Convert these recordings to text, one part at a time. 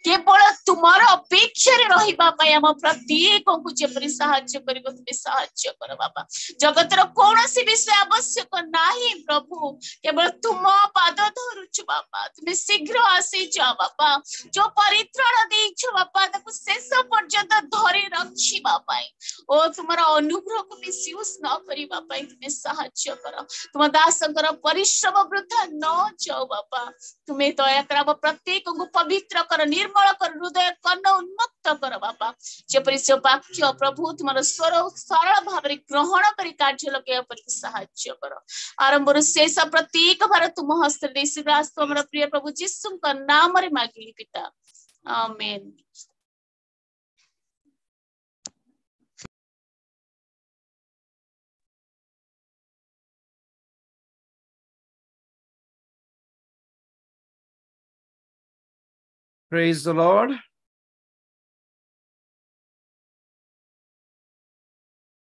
केवल तुम्हारा अपेक्षा रहिबा पाई हम प्रत्येक को जेपरि सहाय्य करिवो तुमे सहाय्य कर बाबा जगतर कोनोसी विषय आवश्यक नाही प्रभु केवल तुम पाद धरुछु बाबा तुमे शीघ्र आसी जाओ बाबा जो परित्राण देइछ बाबा ताको शेष पर्यंत धरि रखी बाबा ओ तुम्हारा अनुग्रह को मिसयूज न करिबा पाई तुमे सहाय्य कर तुम दासंकर परिश्रम वृथा न जाओ बाबा तुमे दया कर प्रत्येक को पवित्र कर निर्मल कर हृदय कर्ण उन्मुक्त कर बाबा जेपरि से वाक्य प्रभु तुम स्वर सरल भाव ग्रहण कर कार्य लगे पर सहाय्य कर आरंभ शेष प्रत्येक भार तुम हस्त हमारा प्रिय प्रभु जीसु नाम रे मांगिली पिता आमेन। Praise the Lord.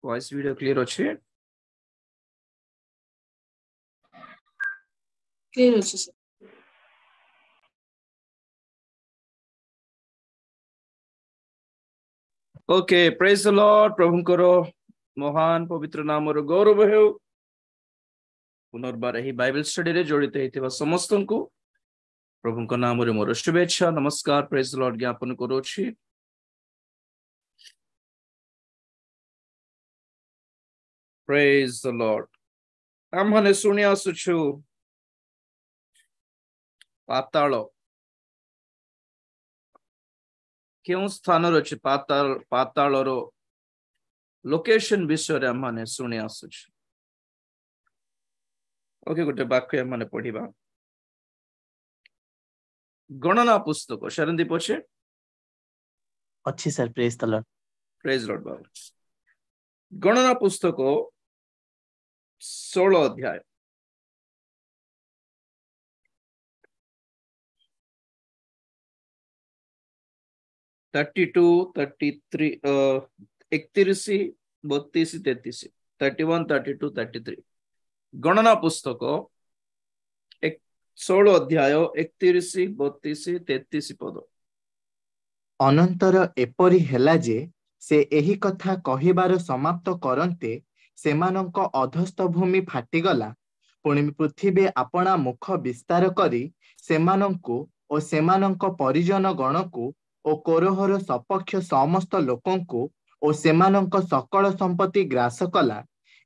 Voice video clear ଅଛି? Clear ଅଛି sir. Okay, praise the Lord. प्रभुଙ୍କର महान पवित्र नामର गौरव ହେଉ। पुनर्बार ଏହି बाइबल स्टडी रे जड़ित ହେଇଥିବା ସମସ୍ତଙ୍କୁ प्रभुଙ୍କ नामରେ ମୋର शुभेच्छा नमस्कार प्रेज द लॉर्ड ज्ञापन କରୁଛି। प्रेज द लॉर्ड आमने सुनि आसुछु पाताल केउ स्थान रछि पाताल रो लोकेशन विषय रे आमने सुनि आसुछु। ओके गोटे वाक्य आमने पढिबा गणना पुस्तक शरणदीप अच्छे अच्छी sir praise the lord. Praise lord बाबू गणना पुस्तक 16 अध्याय 32 33 31 32 33 31 32 33 गणना पुस्तक 16 अध्याय 31 32 33 पद। अनंतर एपरि हेला जे से एही कथा कहिबार समाप्त करन्ते सेमानंक अधस्थ भूमि फाटिगला पुଣି पृथ्वी आपणा मुख विस्तार करी सेमानंकु ओ सेमानंक परिजन गणकु ओ कोरोहर सपक्ष समस्त लोकंकु ओ सेमानंक सकल संपत्ति ग्रास कला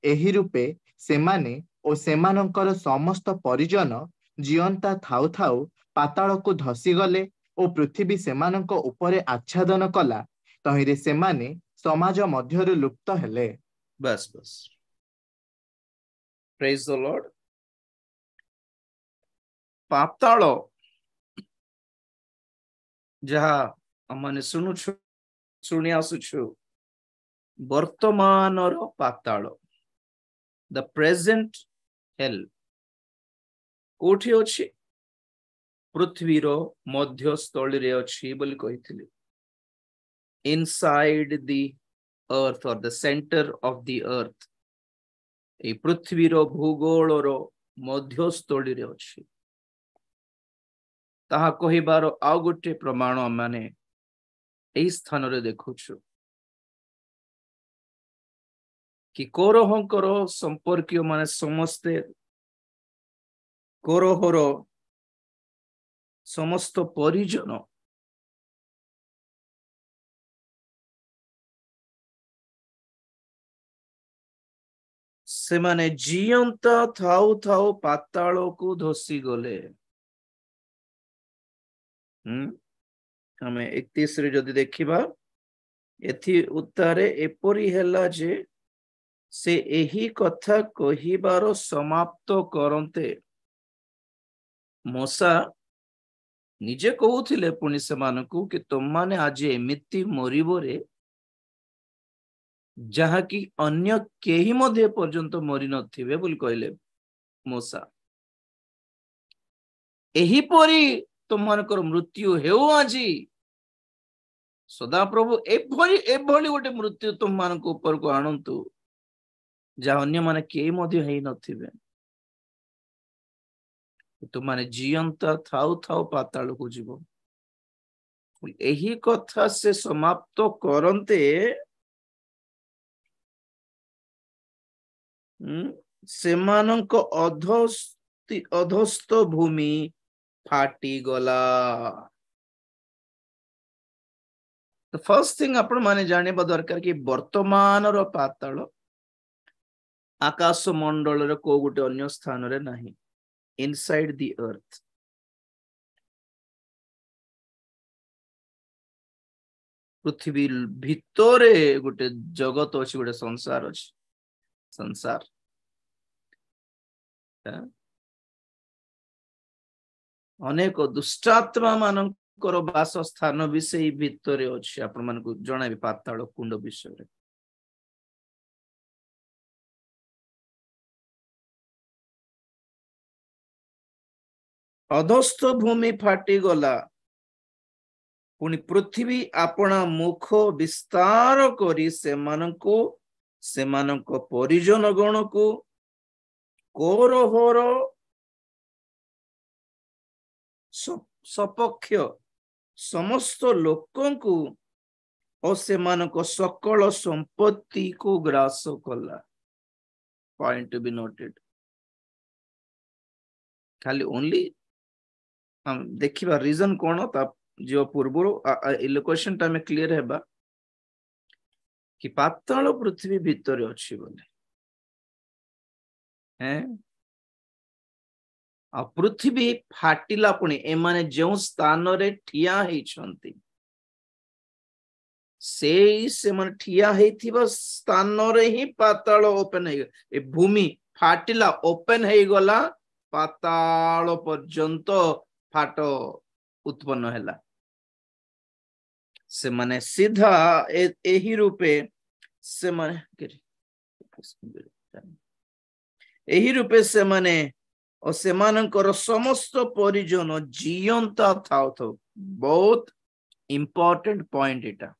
एही रूपे सेमाने ओ सेमानंकर समस्त परिजन जियंता थाउ थाउ पाताल को धसी गले ओ पृथ्वी सेमानंक उपरे आच्छादन कला तहिरे सेमाने समाज मध्यरु लुप्त हेले। बस बस प्रेज द लॉर्ड। पाताल जहा हमने सुनी आसुछु वर्तमान रो पाताल द प्रेजेंट हेल कोठी अछि पृथ्वी रो मध्य स्थल रे अछि बोली कहिथिले इनसाइड द अर्थ और the centre of the earth ए पृथ्वी रो भूगोल रो मध्य स्थल रे अछि ताहा कहिबार आ गोटे प्रमाण माने एई स्थान रे देखुछु कि कोरोहंकर संपर्कीय माने समस्ते कोरोहर समस्त परिजन से माने जियंता थाउ थाउ पाताल को धसी गले। हमें 31 रे जदि देखिबा एथि उत्तरे एपरि हेला जे से एही कथा कहिबार समाप्त करन्ते मूसा निजे कहूथिले पुनि सेमानकु कि तुम माने आज एमिति मरिबोरे जहा कि अन्य केही मध्ये पर्यंत मरि नथिबे बोली कहले मूसा एही परी तुममानकर मृत्यु हेउ आजी सदा प्रभु एभली गोटे मृत्यु तुममानक ऊपर को आणंतु जहा अन्य माने केही मध्ये हेइ नथिबे तुम माने जियंता थाउ थाउ पाताल को जीव यही कथा से समाप्त करते सेमानंक अधस्थ भूमि फाटी गला। तो फर्स्ट थिंग आपण माने जानिबा दरकार कि वर्तमान रो पाताल आकाश मंडल रे को गुटे अन्य स्थान रे नाही, इनसाइड द अर्थ। पृथ्वी भितरे गुटे जगत अछि, गुटे संसार अछि, संसार अनेक दुष्टात्मा मानकर वास स्थान भी से भितरे अछि। आपण मानकु जणाबी पाताल कुंड विषय रे। अधस्थ भूमि फाटी गला, पुनि पृथ्वी अपना मुख विस्तार करी सेमानंको सेमानंको परिजन गण को कोरहर सपक्ष समस्त लोकंकु और सेमानंको सकल संपत्ति को ग्रास कला। Point to be noted. खाली ओनली हम देखिबा रीजन कोन ता जो पूर्व इलोकेशन टा में क्लियर हेबा कि पाताल पृथ्वी भीतर अछि बोले हैं। आ पृथ्वी फाटिला पुणी ए माने जो स्थान रे ठिया हेइ छंती से माने ठिया हेइथिबा स्थान रे ही पाताल ओपन हे, ए भूमि फाटिला ओपन हेइ गला, पाताल पर्यंत फाट उत्पन्न हैला। से माने सीधा एही रूपे से माने एही रूपे से माने और सेमानंकर समस्त परिजन जीवंता थाउ थाउ। बहुत इंपोर्टेंट पॉइंट एटा।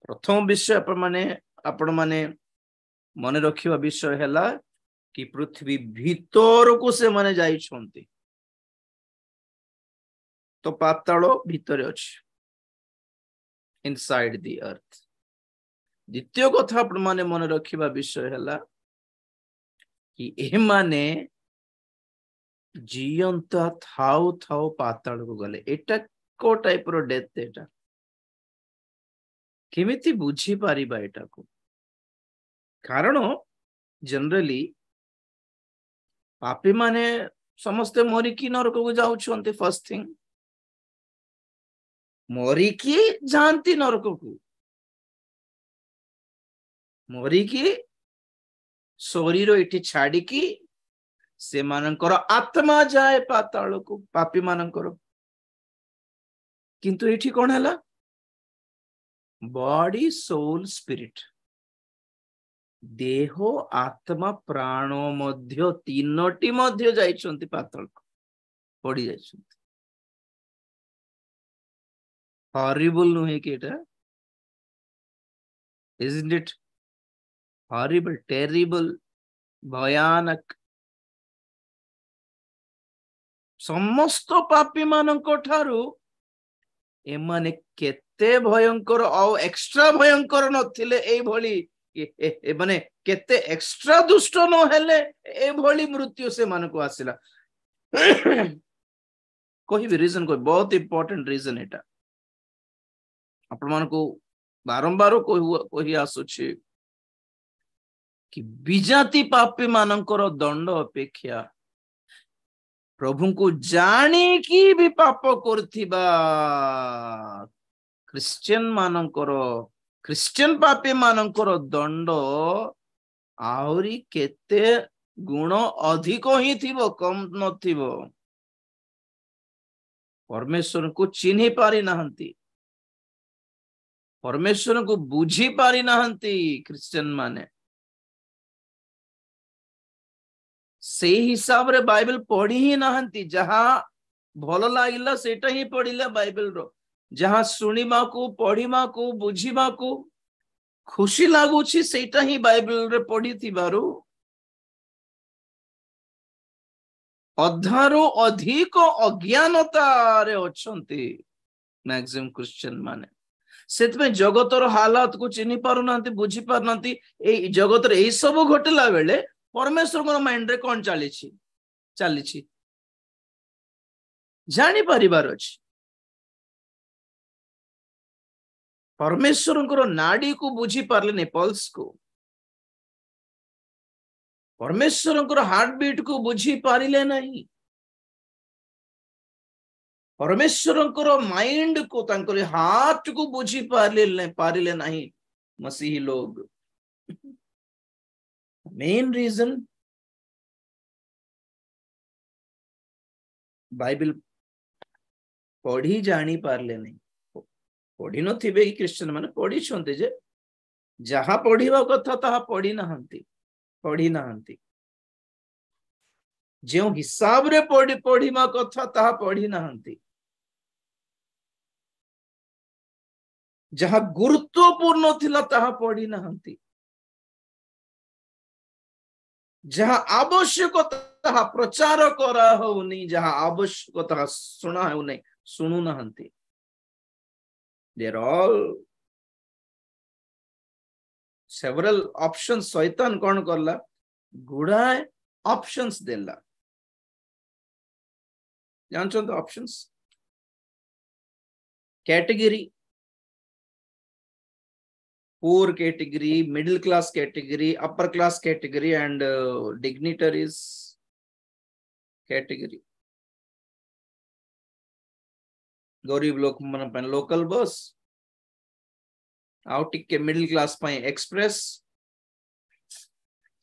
प्रथम विषय आपण माने मन रखिबा विषय हैला कि पृथ्वी भीतर को से माने जाई छंती, तो पाताल भीतर अछि, इनसाइड द अर्थ। द्वितीय कथा आपण माने मन रखिबा विषय हैला कि ए माने जीवंता थाउ थाउ पाताल को गले। एटा को टाइप रो डेथ एटा केमिति बुझी पारिबा एटा को? कारण जनरली पापी माने समस्त मरिकी नरक को जाउछन्ते। फर्स्ट थिंग मरिकी जानती नरक को, मरिकी शरीर इठी छाड़ी की से मानकर आत्मा जाए पाताल को, पापी मानकर। किंतु इठी कौन हैला? बॉडी सोल स्पिरिट, देह आत्मा प्राण मध्य तीनोटी मध्य जाइछन्ति पाताल को, पड़ी जाइछन्ति। हॉरिबल नुहे कि एटा? Isn't it horrible, terrible, भयानक? समस्त पापी मानक ठारू एमाने केते भयंकर और एक्स्ट्रा भयंकर नथिले ए भली माने केते एक्स्ट्रा दुष्ट न हेले ए भली मृत्यु से मानको आसिला। कोई भी रीजन, कोई बहुत इंपोर्टेंट रीजन एटा आपण मानको बारंबार कोही आसुछि कि विजाति पापी मानकर दंड अपेक्षा प्रभु को जानी कि भी पाप करथिबा क्रिश्चियन पापी मानकर दंड आउरी केते गुण अधिक ही थिबो, कम नथिबो। परमेश्वर को चिन्हि पारि नाहंती, परमेश्वर को बुझी पारि नाहंती क्रिश्चियन माने। से हिसाब रे बाइबल पढ़ी ही नाहंती। जहां भल लागिला सेटा ही पढ़िला बाइबल रो, जहां सुनिबा को पढ़िबा को बुझिबा को खुशी लागुछि सेटा ही बाइबल रे पढ़ी थिबारु अधारो अधिक अज्ञानतारे अछंती मैक्सिमम क्रिश्चियन माने सेतमे जगतर हालात को चिन्हि पारुनांती बुझी पारुनांती ए जगतर ए सब घटला बेले परमेश्वर माइंड रे कोन चलीछि जानी परिवार अछि परमेश्वर नाड़ी को बुझी पारले नहीं पल्स को परमेश्वर हार्ट बीट को बुझी पारिले नहीं परमेश्वर माइंड को तांकर हार्ट को बुझी पारिले नहीं मसीही लोग मेन रीजन बाइबल पढ़ी जानी पारले नहीं पढ़ी नथिबे कि क्रिश्चियन माने पढ़ी छंते जे जहा पढ़िबा कथा ताहा पढ़ी नाहंती जो हिसाब रे पढ़िबा कथा ताहा पढ़ी नाहंती जहा गुरुत्वपूर्ण थिला ताहा पढ़ी नाहंती जहा आवश्यक ताहा प्रचार करा होनी जहा आवश्यक ताहा सुना होनी सुनु नाहंती They're all several options. शैतान कौन करला गुड़ाए options देला जानचो तो options category poor category middle class category upper class category and dignitaries category गरीब लोक मन पे लोकल बस आउ टिके मिडिल क्लास पे एक्सप्रेस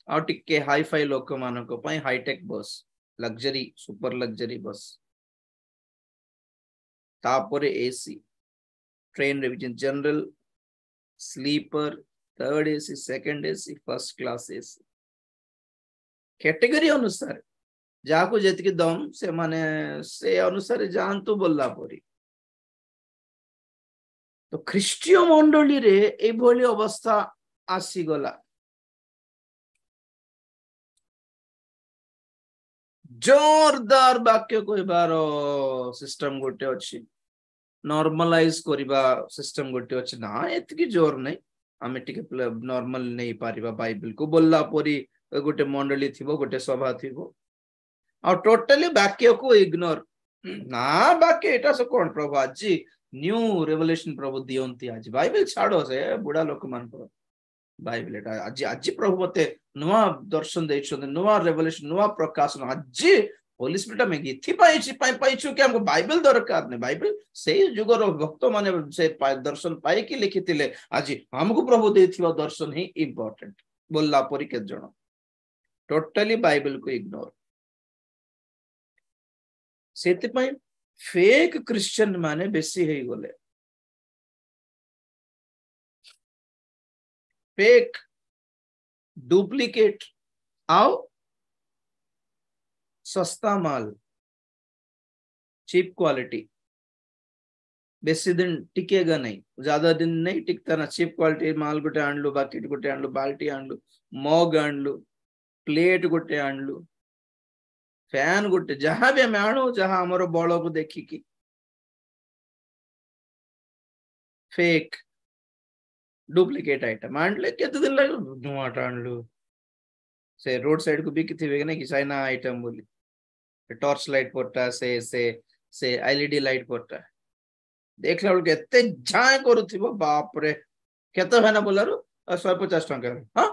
आउ टिके हाई फाई लोक मान को पे हाईटेक बस लग्जरी सुपर लग्जरी बस तापरे एसी ट्रेन रे general sleeper third AC second AC first class AC category अनुसार जाको जेतिके दम से माने से अनुसार जानतु बोलला परी तो ख्रीष्टीय मंडली रे ए भली अवस्था आसी गला जोरदार वाक्य कहबार सिस्टम गोटे अछि नॉर्मलाइज करिबा सिस्टम गोटे अछि ना एतकी जोर नै आमे टिके नॉर्मल नै पारिबा बाइबल को बोलला परी गोटे मंडली थिबो गोटे सभा थिबो आ टोटली वाक्य को इग्नोर ना वाक्य एटा से कोन प्रभु आजी न्यू रेवलेशन प्रभु दियंती आज बाइबल छाड़ो से बुढ़ा लोक मान पर बाइबल एटा आज आज प्रभु मते नुवा दर्शन दैछन नुवा रेवलेशन नुवा प्रकाशन आज होली स्पिरिट में गीथि पाइछु कि हमको बाइबल दरकार नै बाइबल से जुगर भक्त माने से दर्शन पाई कि लिखितिले आज हमको प्रभु देथिबा दर्शन ही इंपोर्टेंट बोलला परी के जण टोटली बाइबल को इग्नोर सेति पई फेक क्रिश्चियन माने बेसी हे गले फेक डुप्लीकेट आओ सस्ता माल चीप क्वालिटी बेसी दिन टिकेगा नहीं ज्यादा दिन नहीं टिकता ना चीप क्वालिटी माल गोटे आणलु बाकेट गोटे आणलु बाल्टी आणलु मग आणलु प्लेट गोटे आणलु फैन गोटे जहां भी हमें आणु जहां हमर बळ को देखि की फेक डुप्लीकेट आइटम आणले केते दिन लाग नुवा आणलु से रोड साइड को बिकि थिबे नै कि चाइना आइटम बोली टॉर्च लाइट पट्टा से एलईडी लाइट पट्टा देखला बेल केते झाय करूथिबो बाप रे केते भाना बोलारु 150 टका हां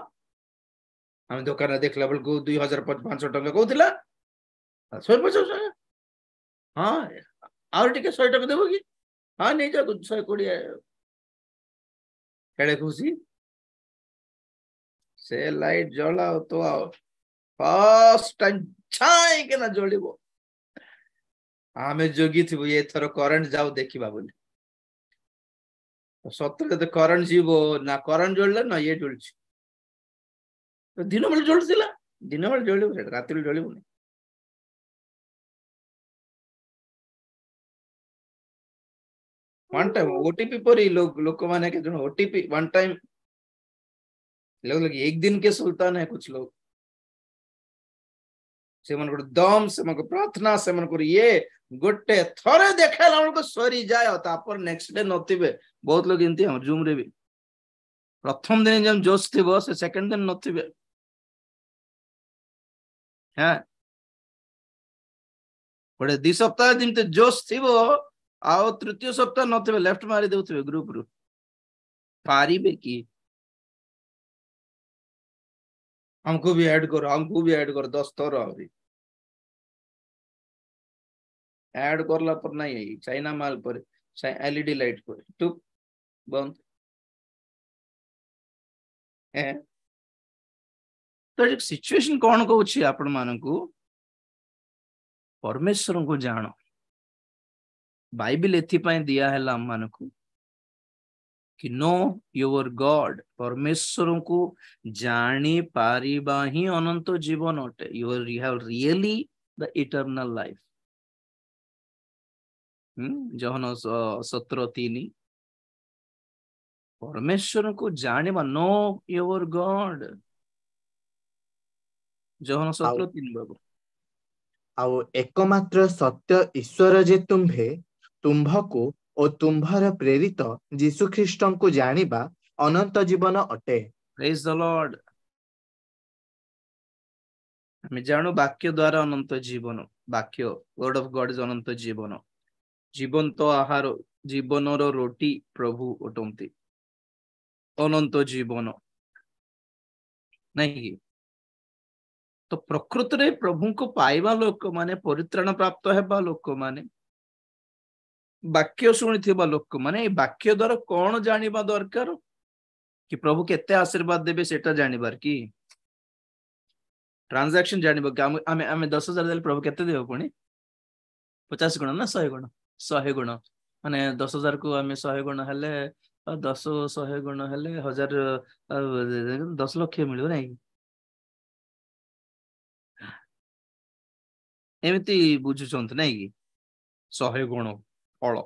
हम दुकान देखला बेल को 2500 टका कहउथिला 150 टका हां और टिके 100 टका देबो कि हां नै जा 120 केड़े खुशी से लाइट जलाओ तो आओ फर्स्ट टाइम छाई के ना जलिबो आमे जोगी थिबो ये थरो करंट जाओ देखिबा बोली तो सत्र तो करंट जीवो ना करंट जळले ना ये जळछि तो दिन बेल जळथिला दिन बेल जळिबो से रात बेल जळिबो नै वन टाइम ओटीपी पर ही लोग माने के जण ओटीपी वन टाइम लोग एक दिन के सुल्तान है कुछ लोग ସେମାନଙ୍କର ଦମ, ସେମାନଙ୍କ ପ୍ରାର୍ଥନା, ସେମାନଙ୍କର ଇଏ ଗୋଟେ ଥରେ ଦେଖାଇଲା ବେଳକୁ ସରି ଯାଏ, ଆଉ ତାପରେ ନେକ୍ସଟ ଡେ ନଥିବେ। ବହୁତ ଲୋକ ଏମିତି ଆମ ଜୁମ ରେ ବି ପ୍ରଥମ ଦିନ ଯେମିତି ଜୋଶ ଥିବ, ସେ ସେକେଣ୍ଡ ଦିନ ନଥିବେ। ହଁ, ଗୋଟେ 2 ସପ୍ତାହ ଯେମିତି ଜୋଶ ଥିବ, ଆଉ ତୃତୀୟ ସପ୍ତାହ ନଥିବେ, ଲେଫ୍ଟ ମାରି ଦଉଥିବେ ଗ୍ରୁପ ରୁ। ପାରିବେ କି? हमको भी ऐड करो, हमको भी ऐड करो, 10 थर आहुरी ऐड करला पर नहीं, चाइना माल पर एलईडी लाइट पर टुप बंद। तो सिचुएशन कौन कहूँ आपण मानकू, परमेश्वर को जान। बाइबल एथिपाई दिया है आम मानकू कि नो योर गॉड, परमेश्वर को जानी पारिबा ही अनंत जीवन अटे। You have really the eternal life. जहन 17:3 परमेश्वर को जानिबा, नो योर गॉड। जहन 17:3 बाबू आउ एकमात्र सत्य ईश्वर जे तुम्भे, तुम्भको ओ तुम्भर प्रेरित जीशु ख्रीष्ट को जानिबा अनंत जीवन अटे। Praise the Lord. हमें जानू वाक्य द्वारा अनंत जीवन, वाक्य वर्ड ऑफ गॉड इज अनंत जीवन। जीवन तो आहार, जीवनर रोटी प्रभु अटंती, अनंत जीवन नहीं। तो प्रकृत रे प्रभु को पाइबा लोक माने, परित्राण प्राप्त हेबा लोक माने, वाक्य शुणिथिबा लोक माने, वाक्य द्वारा कौन जानिबा दरकार कि प्रभु केते आशीर्वाद देबे सेटा जानिबार कि ट्रांजैक्शन जानिबा कि आमे आमे 10,000 देले प्रभु केते देबो, पुणी 50 गुण ना 100 गुण, 100 गुण माने 10,000 को आमे 100 गुण हेले 100 गुण हेले 1000 10 लाख मिलियो नै। एमती बुझुचंत नै कि 100 गुण फल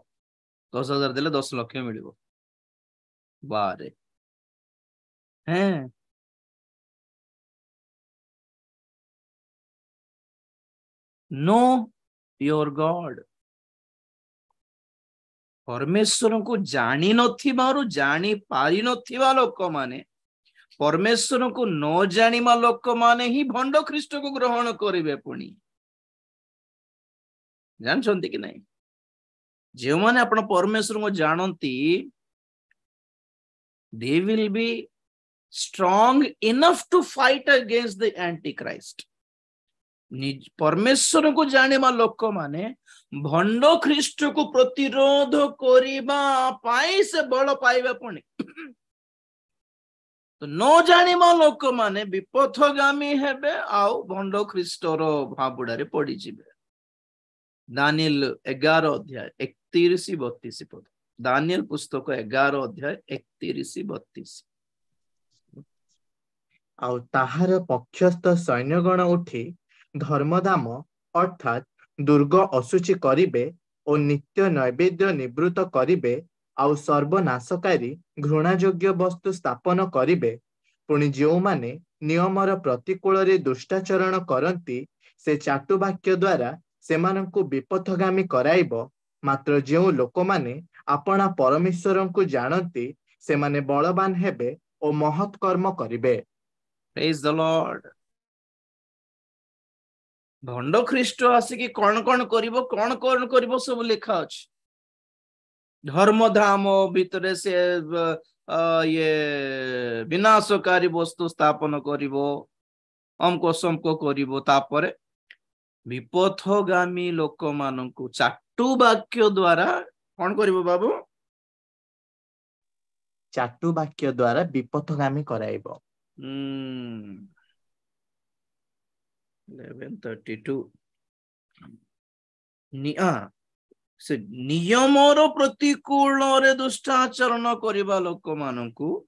10,000 देले 10 लाख मिलियो बारे हैं। नो योर गॉड, परमेश्वर को जानी नथिबारु जानी पारि नथिबा लोक माने, परमेश्वर को न जानिबा लोक माने ही भंड ख्रीष्ट को ग्रहण करिवे। पुणी जानछंती कि नहीं, जे माने आपण परमेश्वर को जानती, they will be strong enough to fight against the antichrist। परमेश्वर को जानिबा लोक माने भंड ख्रीष्ट को प्रतिरोध करिबा पाई से बल पाइबा। पुणी तो न जानिबा लोक माने विपथगामी हेबे, आउ भंड ख्रीष्टर भाबुडारे पड़ी जिबे। दानिएल 11 अध्याय 31-32 पद। दानिएल पुस्तक 11 अध्याय 31-32। आउ ताहार पक्षस्थ सैन्यगण उठी धर्मदाम अर्थात दुर्ग असुचि करिबे ओ नित्य नैवेद्य निवृत्त करिबे, आउ सर्वनाशकारी घृणायोग्य वस्तु स्थापन करिबे। पुणी जो माने नियमर प्रतिकूल रे दुष्टाचरण करंती, से चाटुवाक्य द्वारा सेमानंकु विपथगामी कराइबो। मात्र जो लोक माने आपणा परमेश्वर को जानती, सेमाने बलवान हेबे ओ महत् कर्म करिबे। Praise the lord. भंड ख्रीष्ट आसिकी कौन कौन करिवो, कौन कौन करिवो सब लिखा अछि। धर्मधाम भितरे से ये विनाशकारी वस्तु स्थापन करिवो, हमको समको करिवो। तापरे विपथगामी लोक मानंकु चाटु वाक्य द्वारा कौन करिवो बाबू, चाटुवाक्य द्वारा विपथगामी कराइबो। 11:32 से नियमर प्रतिकूल रे दुष्टाचरण करिबा लोक मानंकु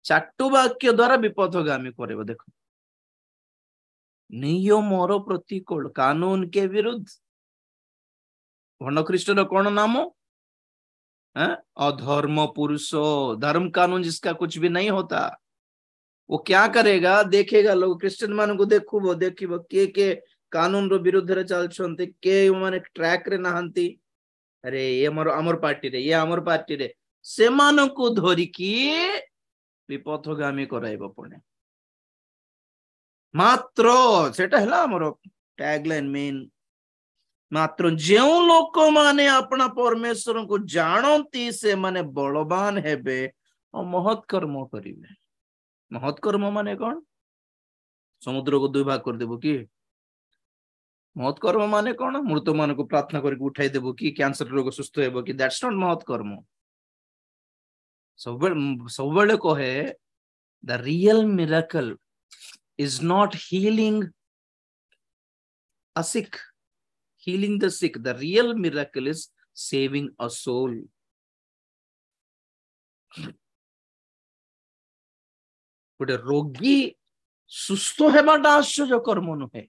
चाटुवाक्य द्वारा विपथगामी करिवो। देखो, नियमर प्रतिकूल, कानून के विरुद्ध। भंड ख्रीष्टर कौन नाम है? अधर्म पुरुष। धर्म कानून जिसका कुछ भी नहीं होता, वो क्या करेगा, देखेगा लोग क्रिश्चियन मान को देखो, देखिबो के कानून रो विरुद्ध रे चलछन्ते के माने ट्रैक रे नहंती अरे ये हमर पार्टी रे ये हमर पार्टी रे सेमान को धरि की विपथगामी कराइबो पड़े मात्र सेटा हला हमर टैगलाइन मेन मात्र जो लोक माने अपना परमेश्वर को जानती से माने बलवान हेबे और महत् कर्म करिवे महत् कर्म माने कौन समुद्र को 2 भाग कर देबो की महत् कर्म माने कौन मृत मान को प्रार्थना करके उठाई देबो की कैंसर रोग सुस्थ हेबो की दैट्स नॉट महत् कर्म सबबेले कहे the real miracle is not healing a sick healing the sick. The real miracle is saving a soul. गोटे रोगी सुस्थ हेबाटा आश्चर्य कर्म नुहे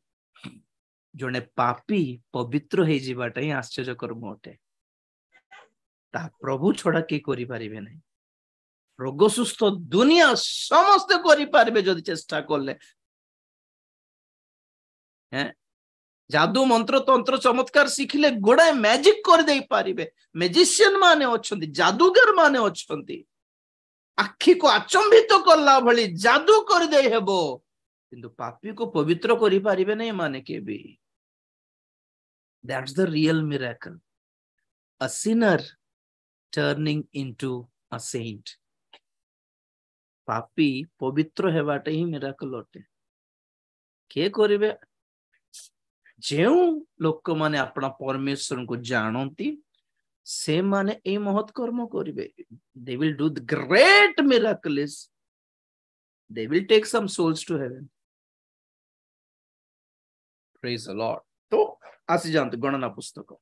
जने पापी पवित्र हे जीवाटा ही आश्चर्य कर्म अटे ता प्रभु छड़ा के करि पारिबे नै रोग सुस्थ दुनिया समस्त करि पारबे जदि चेष्टा करले हैं जादू मंत्र तंत्र चमत्कार शिखिले गोड़ाए मैजिक कर दे पारिबे मैजिशियन माने अछंती जादूगर माने अछंती आखि को अचंभित करला भली जादू कर दे हेबो किंतु पापी को पवित्र करि पारिबे नै माने के भी that's the real miracle a sinner turning into a saint पापी पवित्र हेबाटे ही मिरेकल अटे के करिवे जो लोक माने अपना परमेश्वर को जानती से माने ए महत् कर्म करिवे they will do the great miracles they will take some souls to heaven praise the lord तो आसी जानते गणना पुस्तक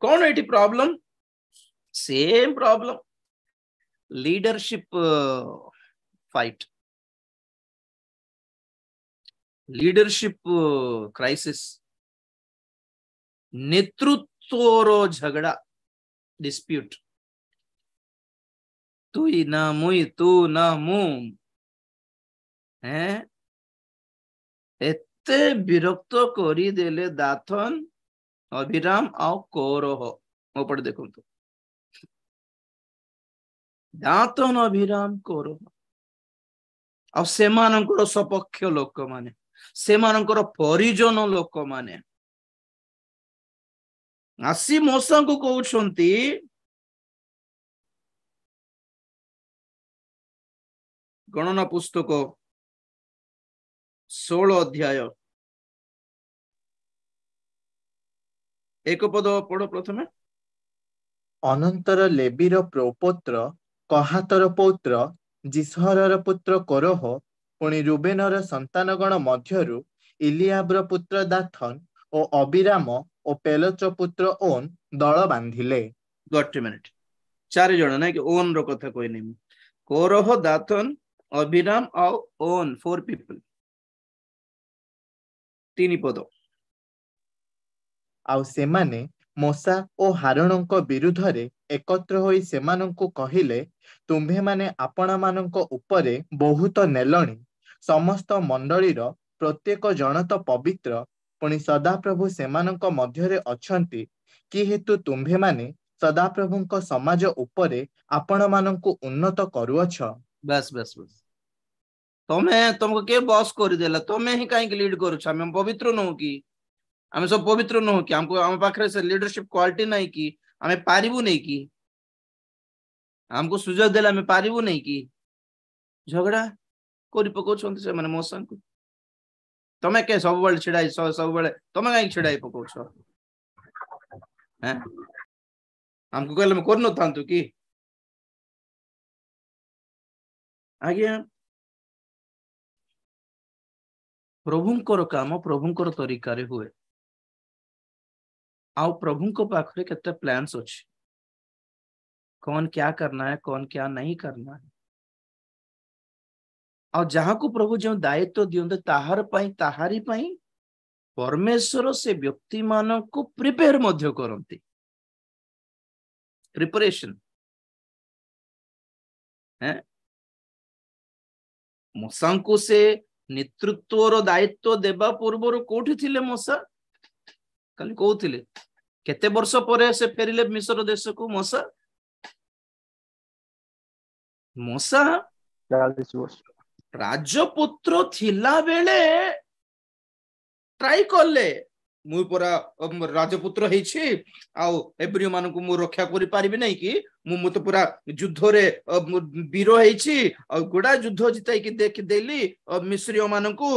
कौन eighty problem same problem leadership fight leadership crisis नेतृत्व झगड़ा डिस्प्यूट तू ही ना मुई तू ना मु हैं एते विरक्त करी देले दाथन अभिराम आउ कोरह मो पढ़ देखो तो दाथन अभिराम कोरह आ सेमानंकर सपक्ष लोक माने सेमानंकर परिजन लोक माने आसी मोसा को कहउछंती गणना पुस्तक 16 अध्याय 1 पद पढ़ो प्रथमे अनंतर लेबीर प्रपौत्र कहातर पौत्र जिसहरर पुत्र कोरह पुणी रुबेनर संतानगण मध्यरु इलियाब्र पुत्र दाथन ओ अबिराम ओ पेलच पुत्र ओन दल बांधिले गट मिनिट 4 जण ना कि ओन रो कथा कोइ नै कोरह दाथन अभिराम और ओन 4 पीपल 3 पद आउ सेमाने मोसा ओ हारणଙ୍କ विरुद्धरे एकत्र होई सेमानଙ୍କୁ कहिले तुम्भे माने आपणा मानଙ୍କ उपरे बहुत नेलणी समस्त मंडलीर प्रत्येक जन तो पवित्र पुणी सदाप्रभु सेमानଙ୍କ मध्यरे अछंती कि हेतु तुम्भे माने सदाप्रभुଙ୍କ समाज उपरे आपण मानଙ୍କୁ उन्नत करूअछ बस बस बस तमे तुमको के बॉस कर देला तमे ही काहे लीड करूछ हम पवित्र न हो कि आम सब पवित्र न हो कि हमको आम पाखरे से लीडरशिप क्वालिटी नहीं कि आम पारिबु नहीं कि हमको सुजग देला आम पारिबु नहीं कि झगड़ा कोरी पकोछंत से माने मोसा को तमे के सब बेले छिड़ाई सब बेले तमे काहे छिड़ाई पकोछ हैं हमको कहले में करनो थांतु कि आज्ञा प्रभुंकर काम प्रभुंकर तरीका रे हुए आउ प्रभुंको पाखरे केते प्लान्स अछि कौन क्या करना है कौन क्या नहीं करना है और जहां को प्रभु जो दायित्व दियंते ताहार पई ताहारी पई परमेश्वर से व्यक्ति मान को प्रिपेयर मध्य करंती प्रिपरेशन है मोसा को से नेतृत्वर दायित्व देबा पूर्वर कोठी थिले मूसा खाली कहूथिले केते वर्ष परे से फेरिले मिस्र देश को मूसा 40 वर्ष राजपुत्र थिला बेले ट्राई करले मु परा राजपुत्र हेछि आउ एब्रियो मान को मु रक्षा करि पारिबे नै कि मु तो पूरा युद्ध रे वीर हेछि आ गुडा युद्ध जिताई कि देख देली मिस्रियो मान को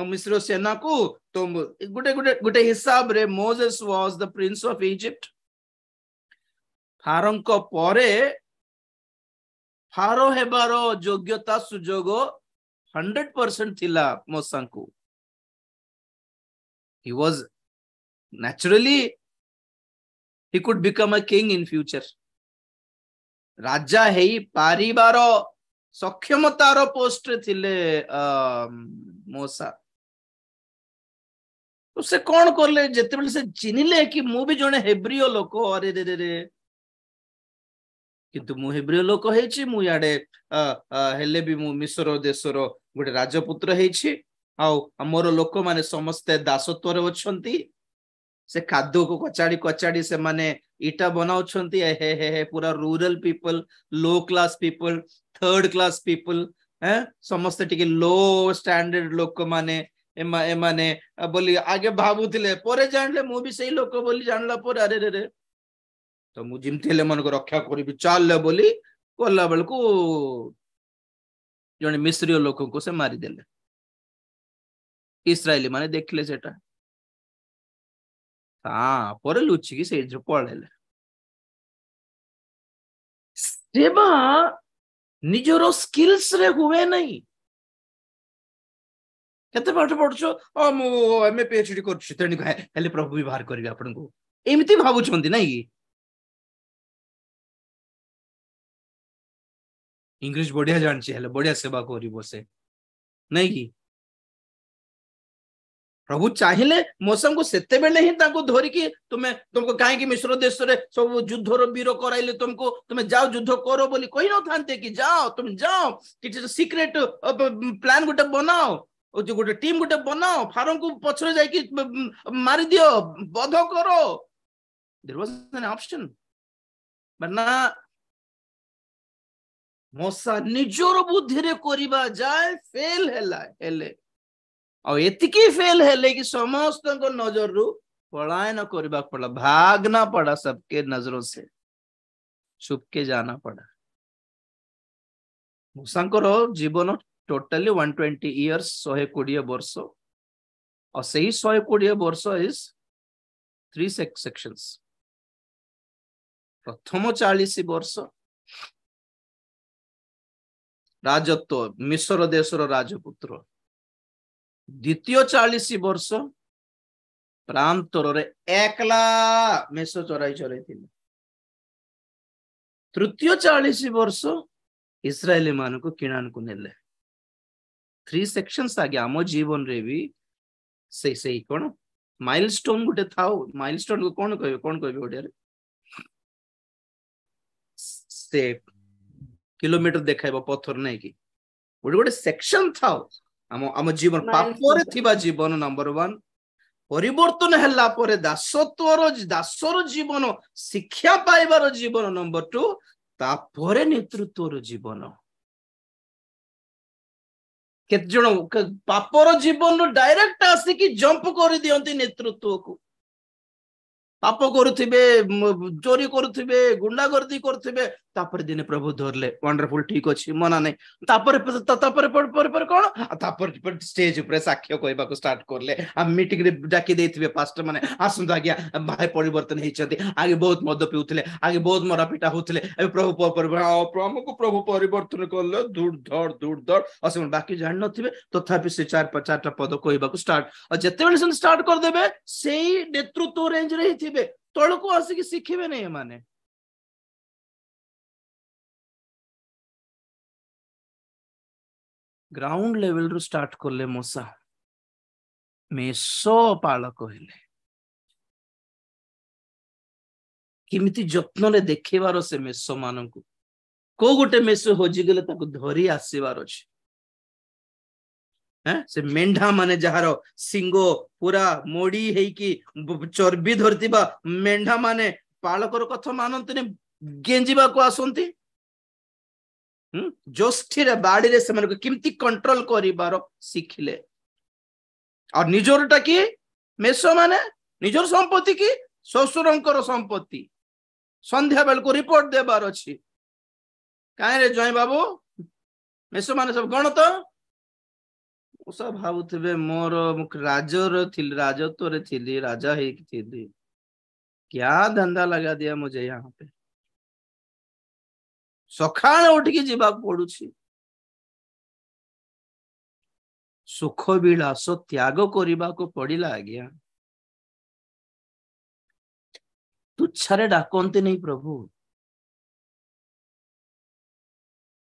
मिस्र सेना को तो गुटे गुटे गुटे हिसाब रे Moses was the prince of Egypt फारों को परे फारो हेबारो योग्यता सुजोग 100% थिला मूसा को he was naturally he could become a king in future राजा हेई पारिबार सक्षमतार पोस्ट थिले मूसा तो से कौन करले जेते बेले से चिनिले कि मु भी जने हेब्रियो लोक अरे रे रे रे किंतु मु हेब्रियो लोक हेछि मु याडे हेले भी मु मिस्र देशर गोटे राजपुत्र हेछि आउ हमर लोक माने समस्ते दासत्वर अछंती से खाद्य को कचाड़ी कचाड़ी से माने इटा बनाउछंती हे हे हे पूरा rural people low class people third class people समस्ते टिके लो स्टैंडर्ड लोक माने ए माने बोली आगे भाबुथिले परे जानले मु भी सही लोक बोली जानला पर अरे रे रे तो मु जिमथि ले मन को रक्षा करिबि चालले बोली कोला बेल को जने मिस्रियो लोक को से मारी देले इस्राएली माने देखले सेटा हाँ पर लुचि की से जो पळेले सेबा निजरो स्किल्स रे हुए नहीं केते पाठ पढछो मु एमए पीएचडी करछि तेनी खाली प्रभु भी बाहर करबे आपन को एमिति भाबु छंती नै कि इंग्लिश बढ़िया जानछि हेले बढ़िया सेवा करिबो से नै कि प्रभु चाहिए मूसा को सेते बेले ही ताको धरि कि तुमको काहे कि मिस्र देश रे सब युद्ध रो वीर कराइले तुम जाओ युद्ध करो बोली कहि न थांते कि जाओ तुम जाओ कि सीक्रेट प्लान गोटे बनाओ ओ जो गोटे टीम गोटे बनाओ फारों को पछरे जाई कि मारी दियो बध करो there was an option but ना मूसा निजोर बुद्धि रे करिबा जाय फेल हेले और एतिकी फेल है कि समस्त को नजर रु पलायन करबा पड़ा भागना पड़ा सबके नजरों से छुप के जाना पड़ा मूसांकर जीवन टोटली 120 इयर्स 120 वर्ष और सही 120 वर्ष इज 3 सेक्शंस प्रथम 40 वर्ष राजत्व मिस्र देशर राजपुत्र द्वितीय 40 वर्ष प्रांतर रे एकला मेष चराई थिले तृतीय 40 वर्ष इस्राएली मान को किणान को नेले 3 सेक्शंस आगे आम जीवन रे भी से कोन माइलस्टोन गुटे थाओ माइलस्टोन को कोन कहबे ओडिया रे से किलोमीटर देखाइबो पत्थर नै कि गोटे सेक्शन थाओ आम जीवन पापर थिबा जीवन नंबर 1 परिवर्तन हल्ला परे दासर जीवन शिक्षा पाइबार जीवन नंबर 2 तापरे नेतृत्वर जीवन केत जण पापर जीवन डायरेक्ट आसिकी जंप कर दियंती नेतृत्व को पाप करुथिबे चोरी करुथिबे गुंडागर्दी करुथिबे तापर दिने प्रभु धरले वंडरफुल ठीक अछि मना नै तापर पर कोन तापर स्टेज ऊपर साक्ष्य कहबा को स्टार्ट करले आ मीटिंग रे डाकी देथिबे पास्टर माने आसुंदा आज्ञा भाई परिवर्तन हेचंती आगे बहुत मद पिउथिले आगे बहुत मरा पिटा होथिले ए प्रभु प्रभु परिवर्तन करले दूर धड़ असम बाकी जान नथिबे तथापि से 4-5 पद कहबा को स्टार्ट और जते बेले स्टार्ट कर देबे सेही नेतृत्व रेंज रे हिथिबे तळको आसी कि सिखिबे नै माने ग्राउंड लेवल रु स्टार्ट करले मूसा मेसो पालक हेले किमिति जत्न ले देखिबार से मेसो मानकु को गोटे मेसो होजी गेले ताको धरी आसीबार अछि से मेंढा माने जार सिंग पूरा मोड़ी हेकी चर्बी धरतिबा मेंढा माने पालकर कथा मानंतने गेंजिबा को आसंती जोष्ठी बाड़ी रे से किमती कंट्रोल करिबार शिखिले और निजरटा कि मेष माने निजर संपत्ति की ससुरंकर संपत्ति संध्या बेल को रिपोर्ट देबार अछि काहे रे जय बाबू मेष माने सब गणत सब भावुथिबे मोर राजत्व रे थिली राजा हे थिली क्या धंधा लगा दिया मुझे यहाँ पे सकाळ उठिकी जीवा पड़ुछि सुख विलास त्याग करने को पड़िला आज्ञा तुच्छारे डाकते नहीं प्रभु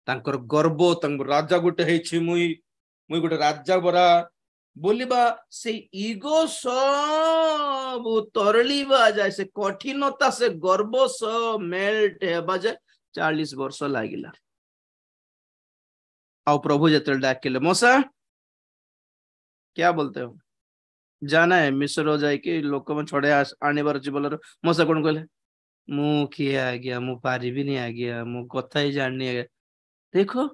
तांकर गर्व राजा गोटे है मुई गोटे राजा बरा बोलिबा से ईगो सब तरलीबा जाए से कठिनता से गर्व सब मेल्ट हेबा जाए 40 वर्ष लागिला आउ प्रभु जते डाकिले मोसा क्या बोलते हो जाना है मिस्र जाए कि लोक में छड़े आने बार जीवन मोसा कौन कहले मु किए आ गया मु पारी भी नहीं आ गया मु कथा ही जाननी है देखो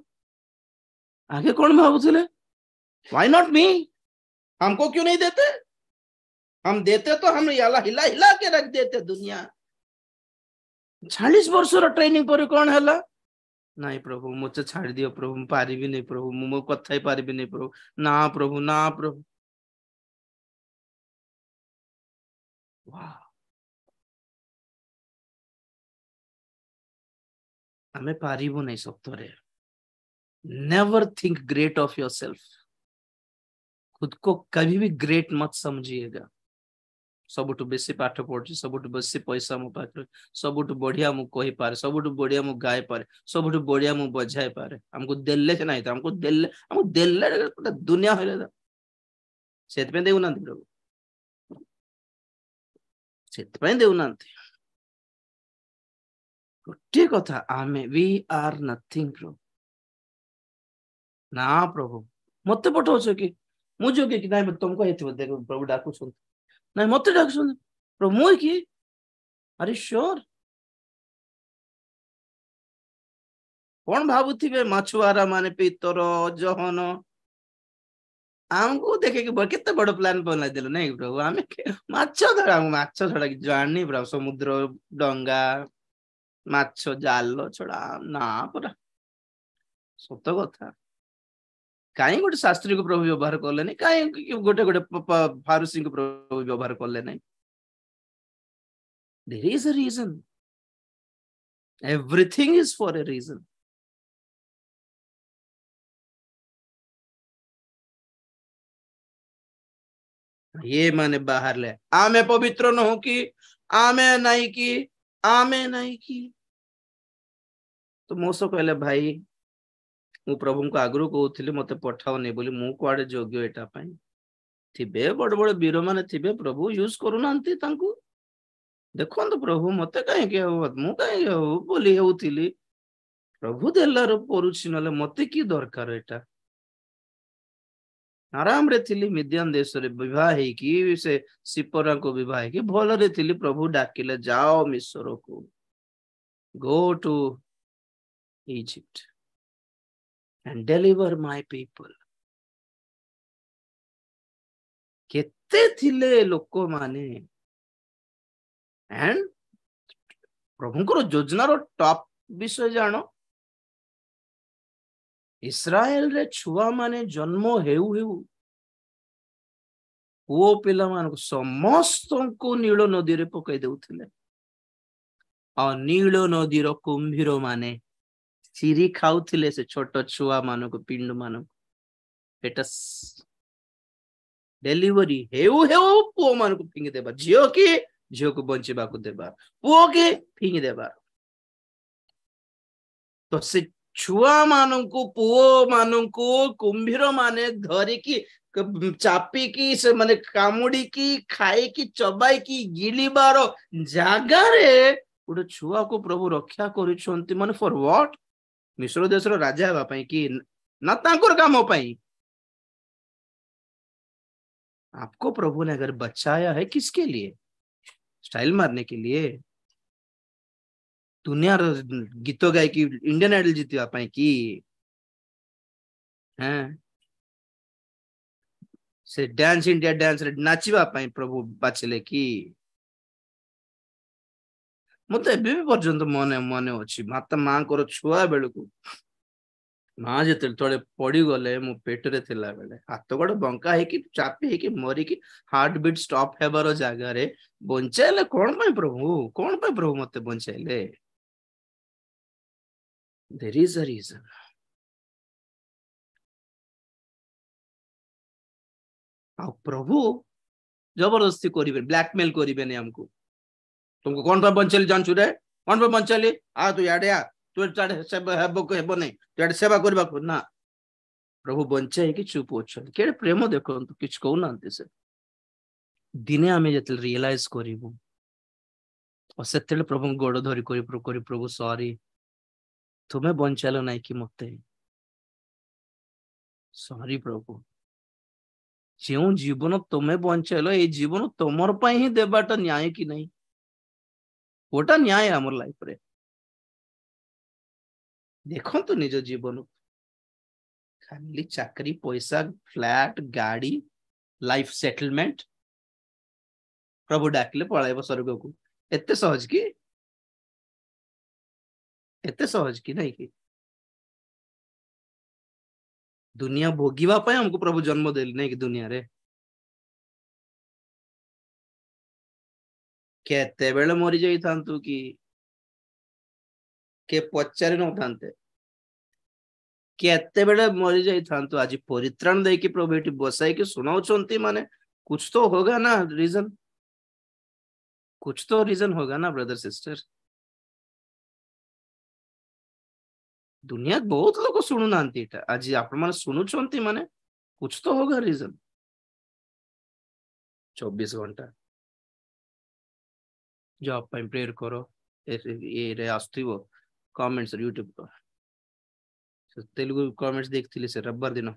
आगे कौन भावुले व्हाई नॉट मी हमको क्यों नहीं देते हम देते तो हम हिला हिला के रख देते दुनिया 40 वर्ष ट्रेनिंग पर कौन है नहीं प्रभु मुझे छाड़ दियो प्रभु पारी भी नहीं प्रभु मु कथा ही पारी भी नहीं प्रभु ना प्रभु ना प्रभु हमें पारिबो नहीं सप्तरे never think great of yourself खुद को कभी भी ग्रेट मत समझिएगा सबुठ बेसी पाठ पढ़ी सबुठ बेसी पैसा मो पाखे सबुठ बढ़िया मु कहि पारे सबुठ बढ़िया मु गाय पारे सबुठ बढ़िया मु बजाय पारे हमको देले नहीं था हमको देले दुनिया होले सेत पे देउ नांती प्रभु सेत पे देउ नांती गोटे कथा आमे वी आर नथिंग प्रभु ना प्रभु मते पठौछ कि मु जो कि नहीं तुमको हेथिबो देखो प्रभु डाकू सुन नहीं मत डाक सुन प्रभु मु कि अरे श्योर कौन भावुथिबे मछुआरा माने पितर जहन हमको देखे कि केते बड़ प्लान बना देलो नहीं प्रभु आमे माछ छड़ा कि जानी प्रभु समुद्र डंगा माछ जाल छड़ा ना पूरा सत कथा कहीं गोटे शास्त्री को प्रभु व्यवहार कले नहीं कहीं गोटे गोटे फारूसी को प्रभु व्यवहार कले नहीं there is a reason everything is for a reason ये माने बाहर ले आमे पवित्र न हो कि आमे नहीं की तो मोसो कहले भाई मु प्रभु को आगु कहूली मत पठाओ नहीं बोली मु कुआडे योग्य एटा पाई थिबे बड़ बड़ वीर माने थिबे प्रभु यूज करूनांती तांकू देखो तो प्रभु मते काहे के मु काहे बोली हेउथिली प्रभु देलार परुछि नले मते की दरकार एटा आराम रे थिली मिडियन देश रे विवाह है कि से सिपरा को विवाह है कि भल रे थिली प्रभु डाकिले जाओ मिस्र को go to Egypt and deliver my people केते थिले लोक माने एंड प्रभुंकर योजनार टॉप विषय जानो इस्राएल रे छुआ माने जन्म हेउ हेउ ओ पिला मान समस्त को नील नदी रे पकई देउथिले आ नील नदीर कुंभीर माने चिरी खाउथिले से छोट छुआ मान को पिंड मान पेटस डेलीवरी हेउ हेउ पो मान को फिंगी देबा झियो को बंचेबा को देबा पो के फिंगी देबा तो से छुआ मान को पो मान को कुंभीर माने धरी की चापी की से माने कामुड़ी की खाई की चबाई की गिलिबार जागा रे गोटे छुआ को प्रभु रक्षा करिसंती माने फॉर व्हाट मिस्र देश राजा हेबा पई कि ना तांकर काम पई आपको प्रभु ने अगर बचाया है किसके लिए? स्टाइल मारने के लिए? दुनिया गीत गाय कि इंडियन आइडल जीतवा पाई कि हैं से डांस इंडिया डांस रे नाचिबा पाई प्रभु बाछले कि? मत एबे भी पर्यंत मने मने अछि माता मां कर छुआ बेलकू माँ जिते थोड़े पड़ी गले मो पेट रे थिला बेले हाथ गोड़ बंका है कि चापी है कि मरी कि हार्ट बीट स्टॉप हेबार जगह रे बंचाइले कौन पे प्रभु मते बंचाइले? There is a reason. आ प्रभु जबरदस्ती करिवे, ब्लैकमेल करिवे ने हमको। तुमको कौन पे बंचाइले जानछु रे? कौन पे बंचाइले? आ तू याडे आ, तू चाडे सेवा हेबो को हेबो नै, तू याडे सेवा करबा को ना। प्रभु बंचाई कि चुप अछन केड़े प्रेम देखंतु किछ कहू नांती से। दिने आमे जते रियलाइज करिवु और सेते प्रभु गोड़ धरी करी प्रभु सॉरी तुम्हें बंचालो नहीं कि मते सॉरी प्रभु जो जीवन तुम्हें बंचाइलो ए जीवन तुमर पई ही देबाटा न्याय कि नहीं? ओटा न्याय हमर लाइफ रे। देखंतु निज जीवन खाली चाकरी पैसा फ्लैट गाड़ी लाइफ सेटलमेंट प्रभु डाकले पळाइबो स्वर्ग को एते सहज कि? एते सहज कि नहीं कि? दुनिया भोगिबा पाए हमको प्रभु जन्म देली नहीं कि दुनिया रे केते बेले मरी जाई थांतु कि के पचारि न थांते केते बेले मरी जाई थांतु आज परित्राण दे कि प्रभु एटी बसाई कि सुनाउचंती माने कुछ तो होगा ना रीजन, कुछ तो रीजन होगा ना ब्रदर सिस्टर। दुनिया बहुत लोग सुनु नांती एटा आज आपण माने सुनुचंती माने कुछ तो होगा रीजन। 24 घंटा जॉब पे प्रेयर करो ये रे आस्थिबो कमेंट्स यूट्यूब पर तेलुगु कमेंट्स देखथिले से रविवार दिन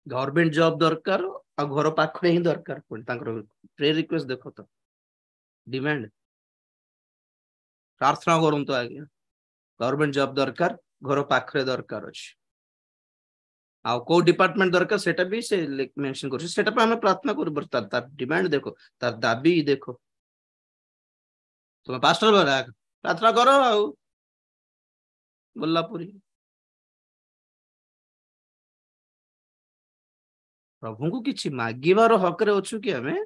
गवर्नमेंट जॉब दरकार आ घर पाखरे ही दरकार कोन तांकर प्रेयर रिक्वेस्ट देखो तो डिमांड प्रार्थना करन तो आगे गवर्नमेंट जॉब दरकार घर पाखरे दरकार अछि आ को डिपार्टमेंट दरकार सेटा भी से मेंशन कर सेटा पे हमें प्रार्थना कर तार डिमांड देखो तार दाबी देखो तुम पास्टर बरा प्रार्थना करो आ गोल्लापुरी प्रभु को किछि मागिबार हक रे अछु कि हमें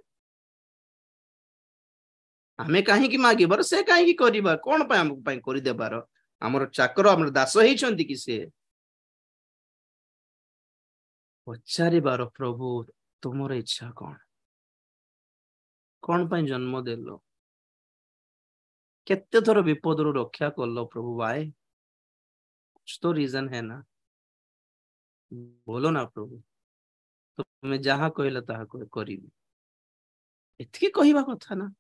कहीं की मागिबार से कहीं की करिबा कोन पे हम पे करि देबार हमर चाकर हमर दास ही छंती कि से पचारि बार प्रभु तुमर इच्छा कौन पे जन्म देलो केते थोर विपद रु रक्षा करलो प्रभु भाई कुछ तो रीजन है ना बोलो ना प्रभु तुम्हें जहाँ कहला ताहा करिबी एतकी कहिबा कथा ना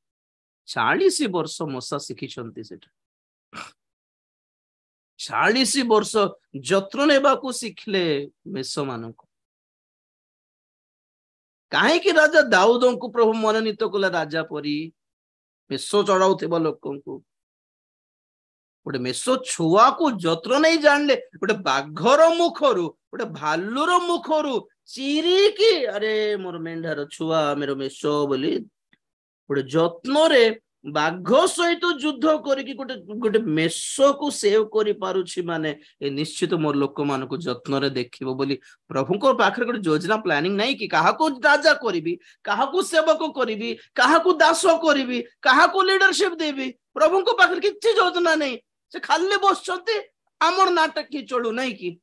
40 वर्ष मशा शिखिछंती सेटा 40 वर्ष जत्न नेबाकू शिखले मेष मानक काहे कि राजा दाऊदों को प्रभु मनोनीत कला राजा परी मेष चढ़ाउथिबा लोकंकु गोटे मेष छुआ को जत्न नहीं जानले गोटे बाघर मुखरु गोटे भालुर मुखरु चिरी की अरे मोर मेंढार छुआ मेरो मेष बोली गोटे जत्न रे बाघ सहित युद्ध करिकी गोटे गोटे मेष को सेव करि पारुछि माने ए निश्चित मोर लोक मान को जत्न रे देखिबो बोली प्रभु को पाखरे गोटे योजना प्लानिंग नहीं कि काहा को राजा करिवि काहा को सेवक करिवि काहा को दास करिवि काहा को लीडरशिप देबी प्रभु को पाखरे किछि योजना नहीं से खाली बसचंती हमर नाटक की चलू नहीं कि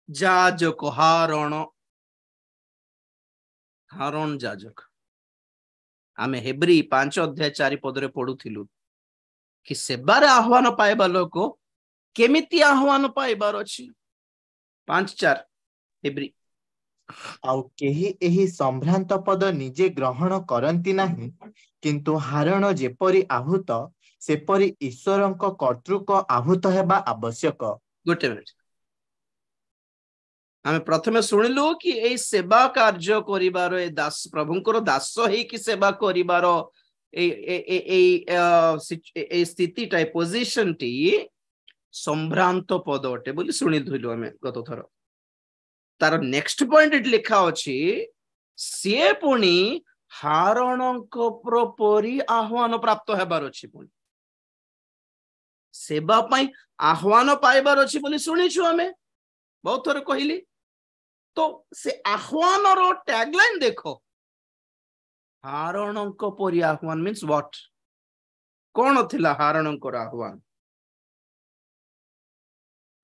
जाजक हारण जाजक आमे हेब्री 5 अध्याय 4 पदरे पढुथिलु कि सेबारे आह्वान पाइबा लोक केमिति आह्वान पाइबार अछि 5:4 हेब्री आउ केही एही संभ्रांत पद निजे ग्रहण करंती नाही किंतु हारण जेपरी आहुत सेपरी ईश्वरंक कर्तृक आहुत हेबा आवश्यक। गोटे मिनिट आमे प्रथमे सुनिलु कि ए सेवा कार्य करिबार ए दास प्रभुंकर दास हे कि सेवा करिबार ए स्थिति टाइप पोजीशन टी संभ्रांत पद अटे बोली सुनिलु आमे गत थर तार नेक्स्ट पॉइंट इट लिखा अछि से पुनी हारणक प्रपरी आह्वान प्राप्त हेबार अछि पुनी सेवा पाई आह्वान पाइबार अछि बोली सुनिछु आमे बहुत थर कहली तो से आह्वान रो टैगलाइन देखो हारणक परी आह्वान मीन्स व्हाट कौन थिला हारणक आह्वान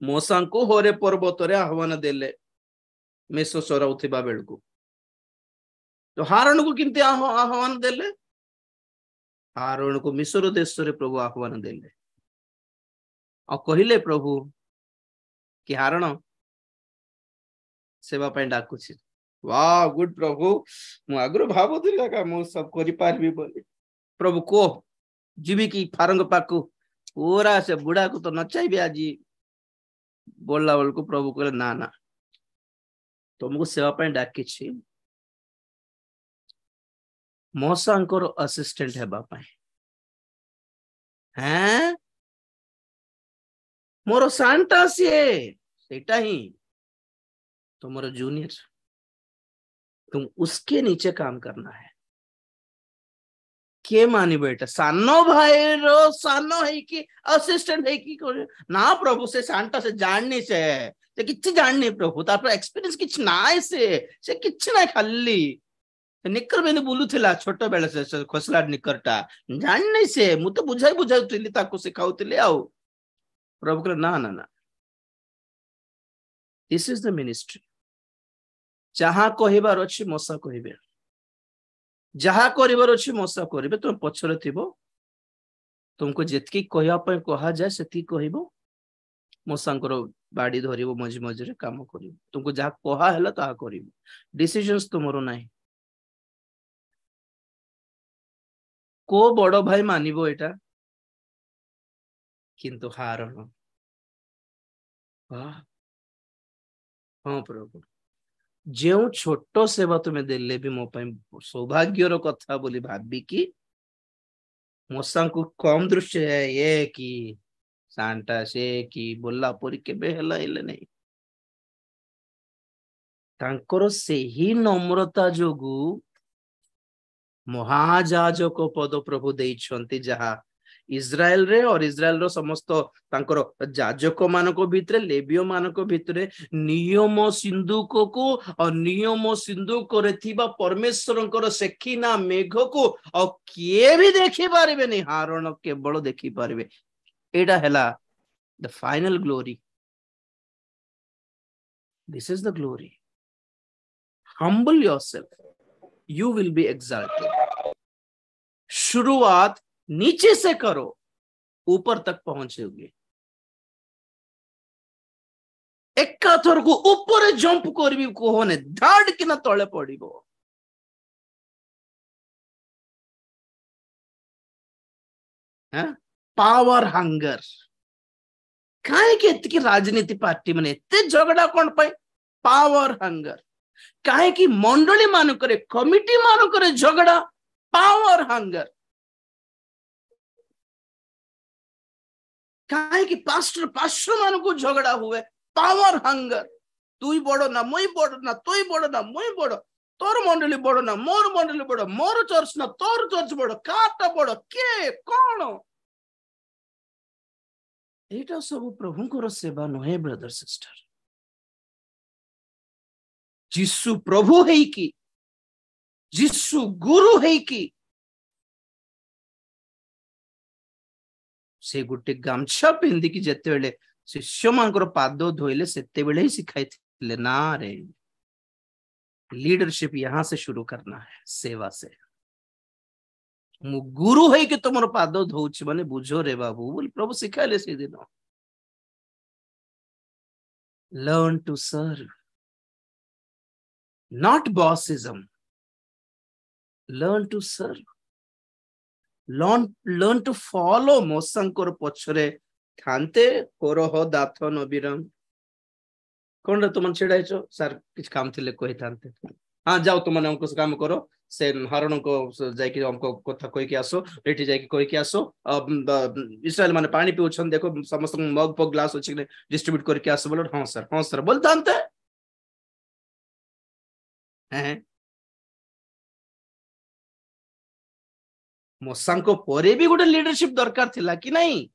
मोसा को होरे पर्वत रे आह्वान देले मेसो सराउथिबा बेलकु तो हारण को किंती आह्वान देले हारण को मिस्र देश रे प्रभु आह्वान देले और कहिले प्रभु कि हारण सेवा पे डाकुछि वाह गुड प्रभु मु आग्रो भाबुथिला का मु सब करि पारबी बोली प्रभु को जीवी की फारंग पाकु पूरा से बुढ़ा को तो नचाइबे आजी बोलला बोल को प्रभु कहले ना ना तुमको सेवा पे डाकिछि मोसांकर असिस्टेंट हेबा पाए हैं मोर सांटा सिए सेटा ही तुम्हारा जूनियर तुम उसके नीचे काम करना है के मानी बेटा सानो भाई रो सानो है कि असिस्टेंट है कि ना प्रभु से सांटा से जाननी से किछि जाननी प्रभु तार पर एक्सपीरियंस किछि नाय से किछि ना खाली निकर बेने बोलुथिला छोट बेले से खोसला निकरटा जाननी से मु तो बुझाउथिली ताको सिखाउथिली आउ प्रभु कहले ना ना ना दिस इज द मिनिस्ट्री जहाँ कहबार अच्छी मशा कहबे जहाँ कर मशा करेंगे तुम पछरे थिबो तुमको जितकी कहया पे कहा जाए सेती कहबो मशांकर बाड़ी धरिबो मझी मझी काम करिबो तुमको जहाँ कहा हैला ता करिबो डिसीजंस तुमरो नाही को बड़ भाई मानिबो एटा किंतु हारण हाँ प्रभु जो छोट सेवा तुम्हें देले भी मो सौभाग्यर कथा बोली भाबी कि मशा को कम दृश्य है ये कि सांटा से कि बोला परी केबे हला इले नहीं तांकर से ही नम्रता जोगु महाजाजक पद प्रभु देइछंती जहा इज्राएल रे और इज्राएल रो समस्त तांकर जाजक मानको भितरे लेबियो मानको भितरे नियम सिंधुक को और नियम सिंधुक रे थिबा परमेश्वरंकर सेखिना मेघ को और किए भी देखि पारिबे नहीं हारण केवल देखि पारिबे एटा हैला the final glory this is the glory humble yourself you will be exalted शुरुआत नीचे से करो ऊपर तक पहुंचोगे एका थर को ऊपर जंप करबी कोहने धाड़ किना तळे पड़िबो हैं पावर हंगर काहे के इतकी राजनीति पार्टी माने एते झगड़ा कोन पाए पावर हंगर काहे की मंडली मान करे कमिटी मान करे झगड़ा पावर हंगर काहे की पास्टर मान को झगड़ा हुए पावर हंगर तुई बड़ ना मुई बड़ ना तुई बड़ ना मुई बड़ तोर मंडली बड़ ना मोर मंडली बड़ मोर चर्च ना तोर चर्च बड़ काटा बड़ के कोन एटा सब प्रभुंकर सेवा नहे ब्रदर सिस्टर जिसु प्रभु है कि जिसु गुरु है कि से गुटे गामछा पिंदी कि जेते बेले शिष्य मानकर पाद धोइले सेते बेले ही सिखाइथिले ना रे लीडरशिप यहां से शुरू करना है सेवा से मु गुरु है कि तुमर पाद धोउछि माने बुझो रे बाबू बोल प्रभु सिखाइले से दिन learn to serve not bossism learn to serve learn to follow मोसांकर पछरे खानते कोरह दाथ नबीरम कौन रे तुम छेड़ा सर किछ काम थिले कहि थानते हाँ जाओ तुम हमको काम करो से हरण को जाके हमको कथा कहि के आसो एठी जाके कहि के आसो इस्राएल माने पानी पिउछन देखो समस्त मग पग ग्लास अछि डिस्ट्रीब्यूट करके आसो बोलो हाँ सर बोल थानते हैं मोसांको परे भी गोटे लीडरशिप दरकार थिला कि नहीं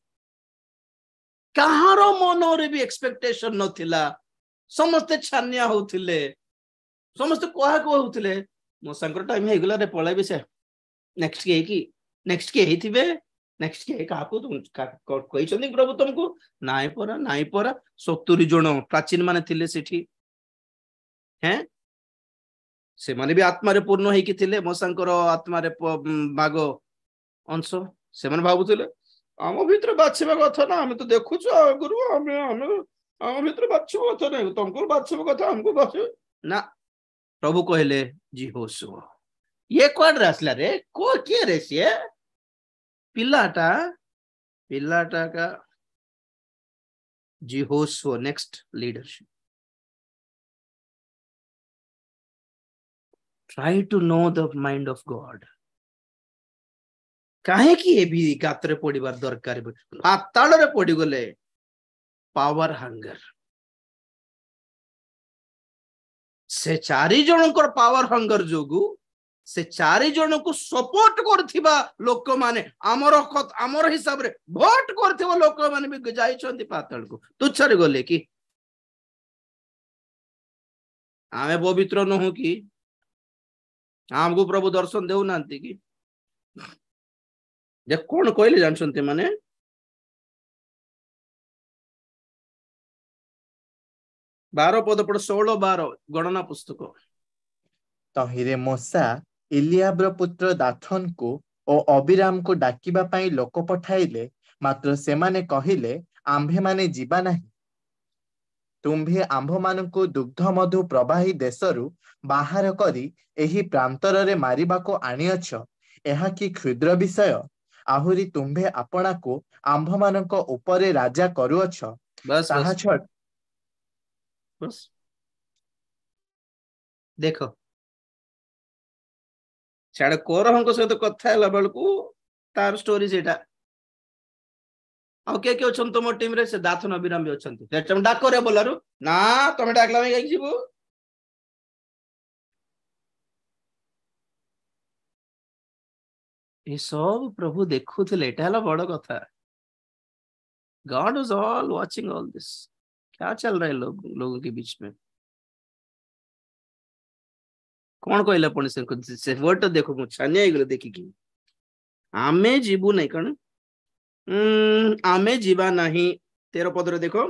कहारो मन रे भी एक्सपेक्टेशन नथिला समस्त छानिया होथिले समस्त कहा को होथिले मोसांकर टाइम हे गला रे पळाइबे से नेक्स्ट के हेथिबे नेक्स्ट के काको तुम कहि छथि प्रभु तुमको नाइ परा 70 जण प्राचीन माने थिले सेठी हैं से माने भी आत्मा रे पूर्ण हे कि थिले मोसांकर आत्मा रे भाग अंश से माने भाबुथिले आम भीतर बाछिबा कथा ना हमें तो देखु गुरु आम भीतर बाछिबा कथा नहीं तुमको बाछिबा कथा हमको बाछिबा ना प्रभु कहले जी होसुओ ये कौन रसला रे को के रे से पिल्लाटा का जी होसुओ next leadership try to know the mind of God काहे कि ए भी गात्रे पड़िबार दरकार पाताल रे पड़ी गले पावर हंगर से चारि जनकर पावर हंगर जोगु से चारि जन को सपोर्ट करथिबा लोक माने आमर हिसाब रे वोट करथिबा लोक माने भी जाई छथि पाताल को तुच्छरे गले कि आमे पवित्र नहु कि हमको प्रभु दर्शन देउ नांती कि जे कोन कहले जानछन्ते माने 12 पद पड़ 16-12 गणना पुस्तक तहिरे मोसा इलियाब्र पुत्र दाथन को ओ अबिराम को डाकिबा पाई लोक पठाइले मात्र सेमाने कहिले आंभे माने जीवा नहीं तुम्भे आंभ मानकु दुग्ध मधु प्रवाही देशरु बाहर करी एही प्रांतर रे मारिबा को आनिअछ एहा कि क्षुद्र विषय आहुरी तुम्भे आपना को आंभ मानक ऊपरे राजा करूअछ बस ताहा बस छड बस देखो छाड़ कोरहंको सहित कथा हैला बेलकू तार स्टोरी सेटा के अछन तुम टीम रे से दाथन अबिराम भी अछंती तुम डाक रे बोलारु ना तुम डाकला में गई जीवो ये सब प्रभु देखुथिले एटा हला बड़ कथा God is all watching all this क्या चल रहा है लोगों के बीच में कौन कहला पुणी से वर्ड देखो मु छानिया गले देखि कि आमे जीवु नहीं कण आमे जीवा नहीं 13 पद रे देखो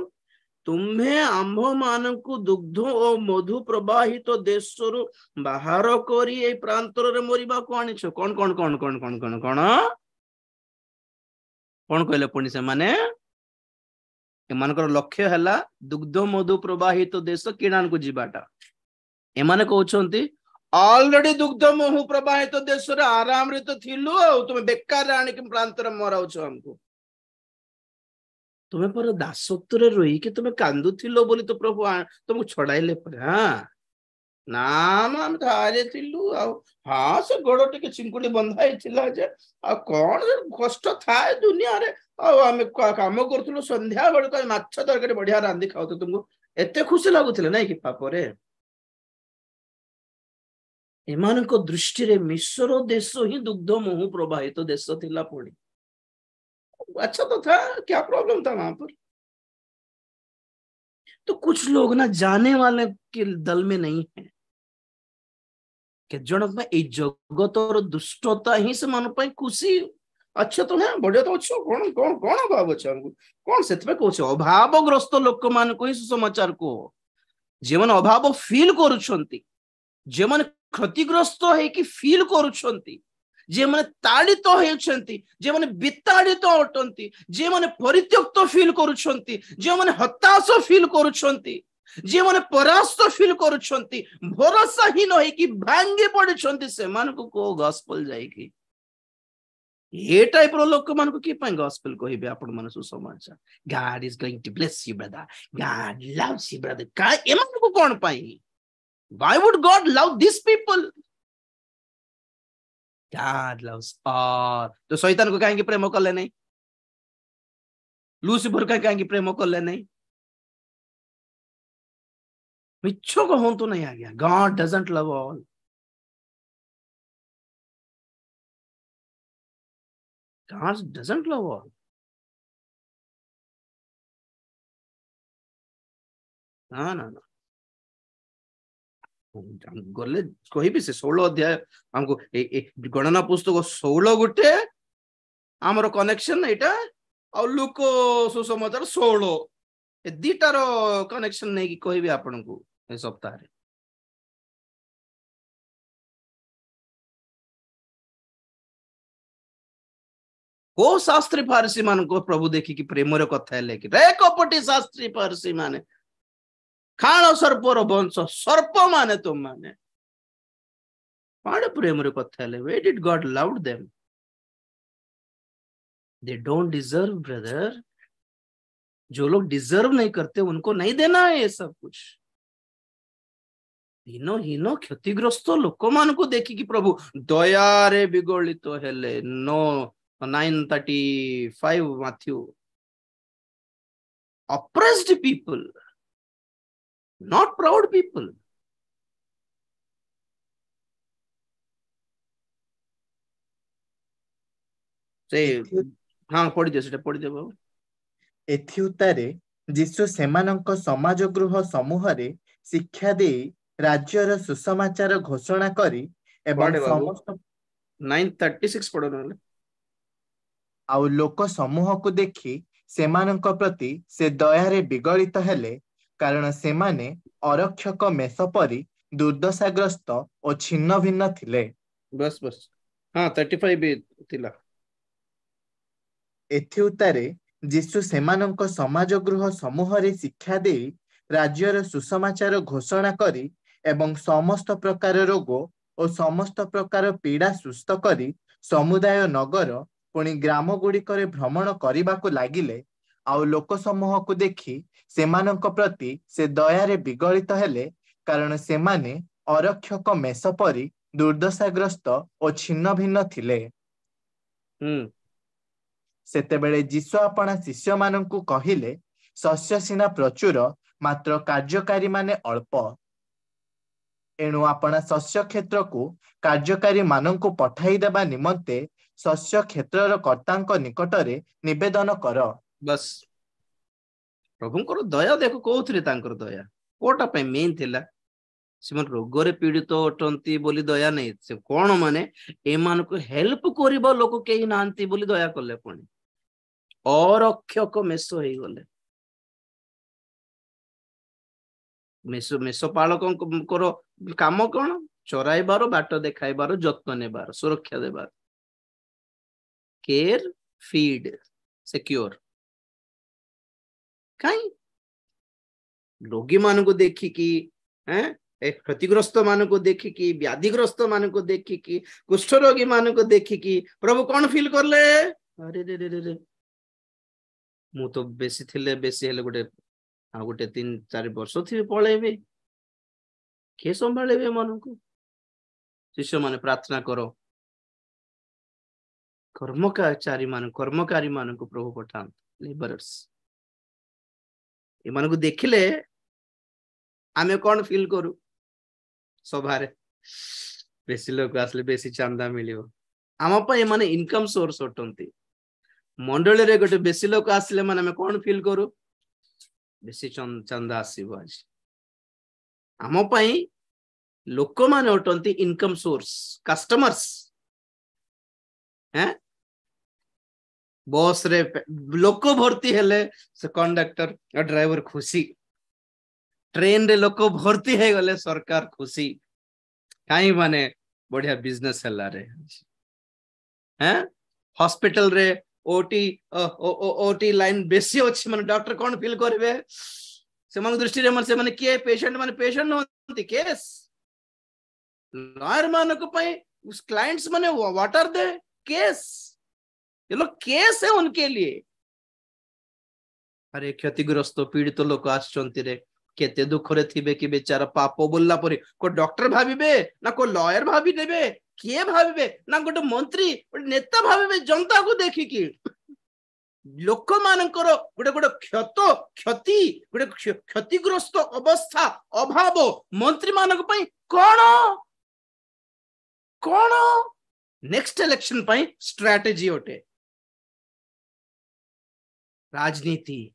तुम्हे आंभ मानकु दुग्ध और मधु प्रवाहित तो देशरु बाहर करी ए प्रांतर रे मरिबा को आनिछो कौन कौन कौन कौन कौन कौन कौन कौन कहले पुणी से माने एमानकर लक्ष्य हैला दुग्ध मधु प्रवाहित तो देश किणान को जीवाटा एमाने कहउछंती ऑलरेडी दुग्ध मधु प्रवाहित तो देश रे आराम रे तो थिलु तुम बेकार आनी के प्रांतर मराउछ हमको तुम्हें पर दासत्व रे रही कि तुम्हें कांदु थिलो बोली तो प्रभु तुमको छड़ाइले पर हां नाम हम थारे थिलु हाँ से गोड़ टिके चिंकुड़ी बंधाई थिला जे कौन कष्ट थाए दुनिया रे आम काम करथुलो संध्या बेल का माछ तरकारी बढ़िया रांधी खाओ तो तुमको एते खुशी लागुथिले नै कि पापरे एमानको दृष्टि रे मिश्र देश ही दुग्ध महु प्रवाहित देश थिला पड़ी अच्छा तो था क्या प्रॉब्लम था वहां पर तो कुछ लोग ना जाने वाले के दल में नहीं है के जनक में ए जगत और दुष्टता ही से मन पाई खुशी अच्छा तो है बढ़िया तो अच्छो कौन कौन कौन अभाव अच्छे हमको कौन से कौन अभावग्रस्त लोक मान को सुसमाचार को जे मन अभाव फील करुछंती जे मन क्षतिग्रस्त है कि फील करुछंती जे माने ताड़ित होउछंती जे माने विताड़ित अटंती जे माने परित्यक्त फील करुछंती जे माने हताश फील करुछंती जे माने परास्त फील करुछंती भरोसा ही नहीं कि भांगी पड़िछंती से मान को गॉस्पेल जाई कि ए टाइप रो लोक मान को की पाए गॉस्पेल कहिबे आपण माने सुसमाचार God is going to bless you brother God loves you brother का एमान को कोन पाई why would God love this people God loves all तो शैतान को काहे प्रेम करले नहीं लूसीफर का काहे प्रेम करले नहीं मिच्छो को हों तो नहीं आ गया God doesn't love all God doesn't love all. ना गले कहि से 16 अध्याय हमको गणना पुस्तक 16 गुटे हमरो कनेक्शन एटा और लुक सुसमाचार 16 ए दीटार कनेक्शन नहीं कि कहबी आपन को ए सप्ताह रे को शास्त्री फारसी मान को प्रभु देखी कि प्रेम कथा लेकिन रे कपटी शास्त्री फारसी माने खाण सर्पर वंश सर्प माने तुम माने प्रेम कथा ले why did God loved them they don't deserve brother जो लोग डिजर्व नहीं करते उनको नहीं देना है ये सब कुछ हीनो क्षतिग्रस्त लोक मान को देखी कि प्रभु दया रे बिगलित हेले no 9:35 Matthew oppressed people not proud people से हाँ पढ़ी दे सेटा पढ़ी दे बाबू एथिउतारे जीशु सेमानंक समाज गृह समूह रे शिक्षा दे राज्यर सुसमाचार घोषणा करी एवं समस्त 9:36 पढ़ो नले आउ लोक समूह को देखी सेमानंक प्रति से दयारे विगलित हेले कारण सेमाने अरक्षक मेष परी दुर्दशाग्रस्त और छिन्न भिन्न थिले बस हाँ 35 भी थिला एथिउतारे जीशु सेमानंक समाज गृह समूह रे शिक्षा दे राज्यर सुसमाचार घोषणा करी एवं समस्त प्रकार रोग और समस्त प्रकार पीड़ा सुस्थ करी समुदाय नगर पुणी ग्राम गुड़िकरे भ्रमण करने लगिले आउ लोक समूह को देखी सेमानंक प्रति से दयारे विगलित हेले कारण सेमाने अरक्षक मेष परी दुर्दशाग्रस्त और छिन्न भिन्न थिले सेतेबेले जीशु आपणा शिष्य माननकु कहिले शस्य सिना प्रचुर मात्र कार्यकारी माने अल्प एणु आपणा शस्य क्षेत्र को कार्यकारी माननकु पठाई देबा निमंते शस्य क्षेत्रर कर्तांक निकटरे निवेदन कर बस प्रभुंकर दया देखो कोथरे तांकर दया कोटा पे मेन थिला सिमन रोगरे पीड़ित अटंती बोली दया नहीं से कोन माने ए मान को हेल्प करिबो लोक केही नांती बोली दया करले पुणी और अक्षक मेष हो गले मेष पालक काम कौन चराइबार बाट देखाइबार जत्न नेबार सुरक्षा देबार केयर फीड सिक्योर कहीं रोगी मान को देखिकी क्षतिग्रस्त मान को देखिकी व्याधिग्रस्त मान को देखिकी कुष्ठ रोगी मान को देखिकी प्रभु कौन फील करले अरे रे रे रे मु तो बेसी थिले बेसी हेले गोटे आ गोटे 3-4 वर्ष थी पळेबे के संभाळेबे मन को शिष्य माने प्रार्थना करो कर्मचारी मान को प्रभु पठान लेबरर्स ए मान को देखिले आमे कौन फील करू सभारे बेसी लोक आसले बेसी चंदा मिलियो आम पे माने इनकम सोर्स अटंती मंडली रे गोटे बेसी लोक आसले माने आमे कौन फील करू बेसी चंदा आसीबो आज आम पे लोक माने अटंती इनकम सोर्स कस्टमर्स हैं बस रे लोक भर्ती हेले से कंडक्टर और ड्राइवर खुशी ट्रेन रे लोक भर्ती है गले सरकार खुशी काई माने बढ़िया बिजनेस हला रे हैं हॉस्पिटल रे ओटी लाइन बेसी अछि माने डॉक्टर कोन फील करबे से मन दृष्टि रे मन से माने के पेशेंट नहोंती केस लॉयर मान को पई उस क्लाइंट्स माने व्हाट आर दे केस ये लोग केस है उनके लिए। अरे क्षतिग्रस्त पीड़ित लोक आछंती रे केते दुखरे थिबे कि बेचारा पाप बोलला परे को डॉक्टर भाबिबे ना को लॉयर भाबी नेबे किए भाबिबे ना गोटे मंत्री गोटे नेता भाबिबे जनता को देखिकी लोक मानकर गोटे गोटे क्षति गोटे क्षतिग्रस्त अवस्था अभाव मंत्री मानक पई कोन कोन नेक्स्ट इलेक्शन पई स्ट्रेटजी ओटे राजनीति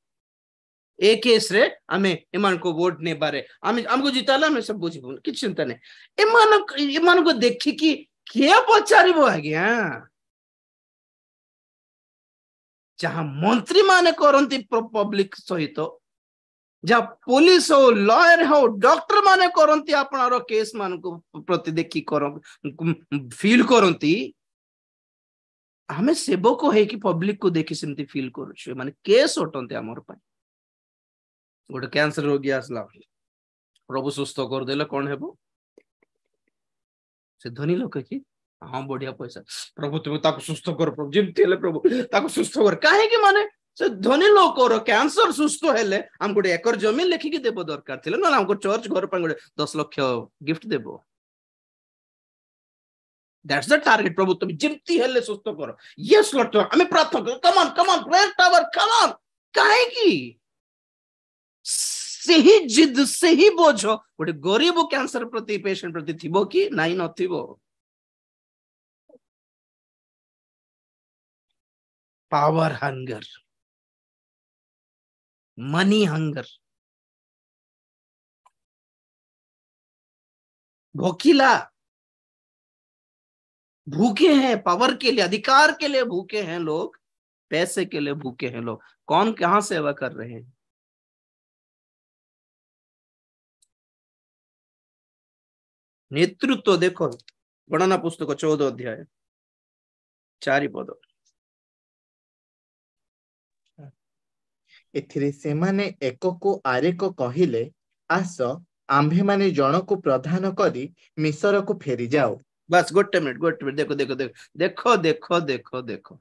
ए केस रे आमे एमान को वोट ने बारे आमे हमको जिताला हम सब बुझिबो कि चिंता नै एमान को देखि कि के पचारिबो आज्ञा जहां मंत्री माने करंती पब्लिक सहित जहां पुलिस हो लॉयर हो डॉक्टर माने करंती आपनारो केस मान को प्रति देखि कर फील करंती हमें सेवक है कि पब्लिक को देखि सेमती फील करू माने केस ओटंती हमर पय गोटे कैंसर रोगी आसला प्रभु सुस्थ कर देले कौन हेबो से धनी लोक कि हाँ बढ़िया पैसा प्रभु तुम ताको सुस्थ कर प्रभु जेमती हेले प्रभु ताको सुस्थ कर काहे कि माने से धनी लोकर कैंसर सुस्थ हेले हम गोटे एकर जमीन लेखिकी देबो दरकार थिले ना हमको चर्च घर पर गोटे 10 लाख गिफ्ट देबो दैट्स द टारगेट प्रभु तुम जेमती हेले सुस्थ कर यस लॉर्ड हमें प्रार्थना come on prayer tower come on काहे कि सही जिद सही बोझ गोटे गरीब कैंसर प्रति पेशेंट प्रति थिबो कि नाइ नथिबो पावर हंगर मनी हंगर भोकिला भूखे हैं पावर के लिए अधिकार के लिए भूखे हैं लोग पैसे के लिए भूखे हैं लोग कौन कहां सेवा कर रहे हैं नेतृत्व देखो गणना पुस्तक 14 अध्याय 4 पद एथिरे सेमाने एकको आरेको कहिले आस आम्भे माने जणको प्रधान करी मिसर को फेरी जाओ बस गोटे मिनट देखो देखो देखो देखो देखो देखो देखो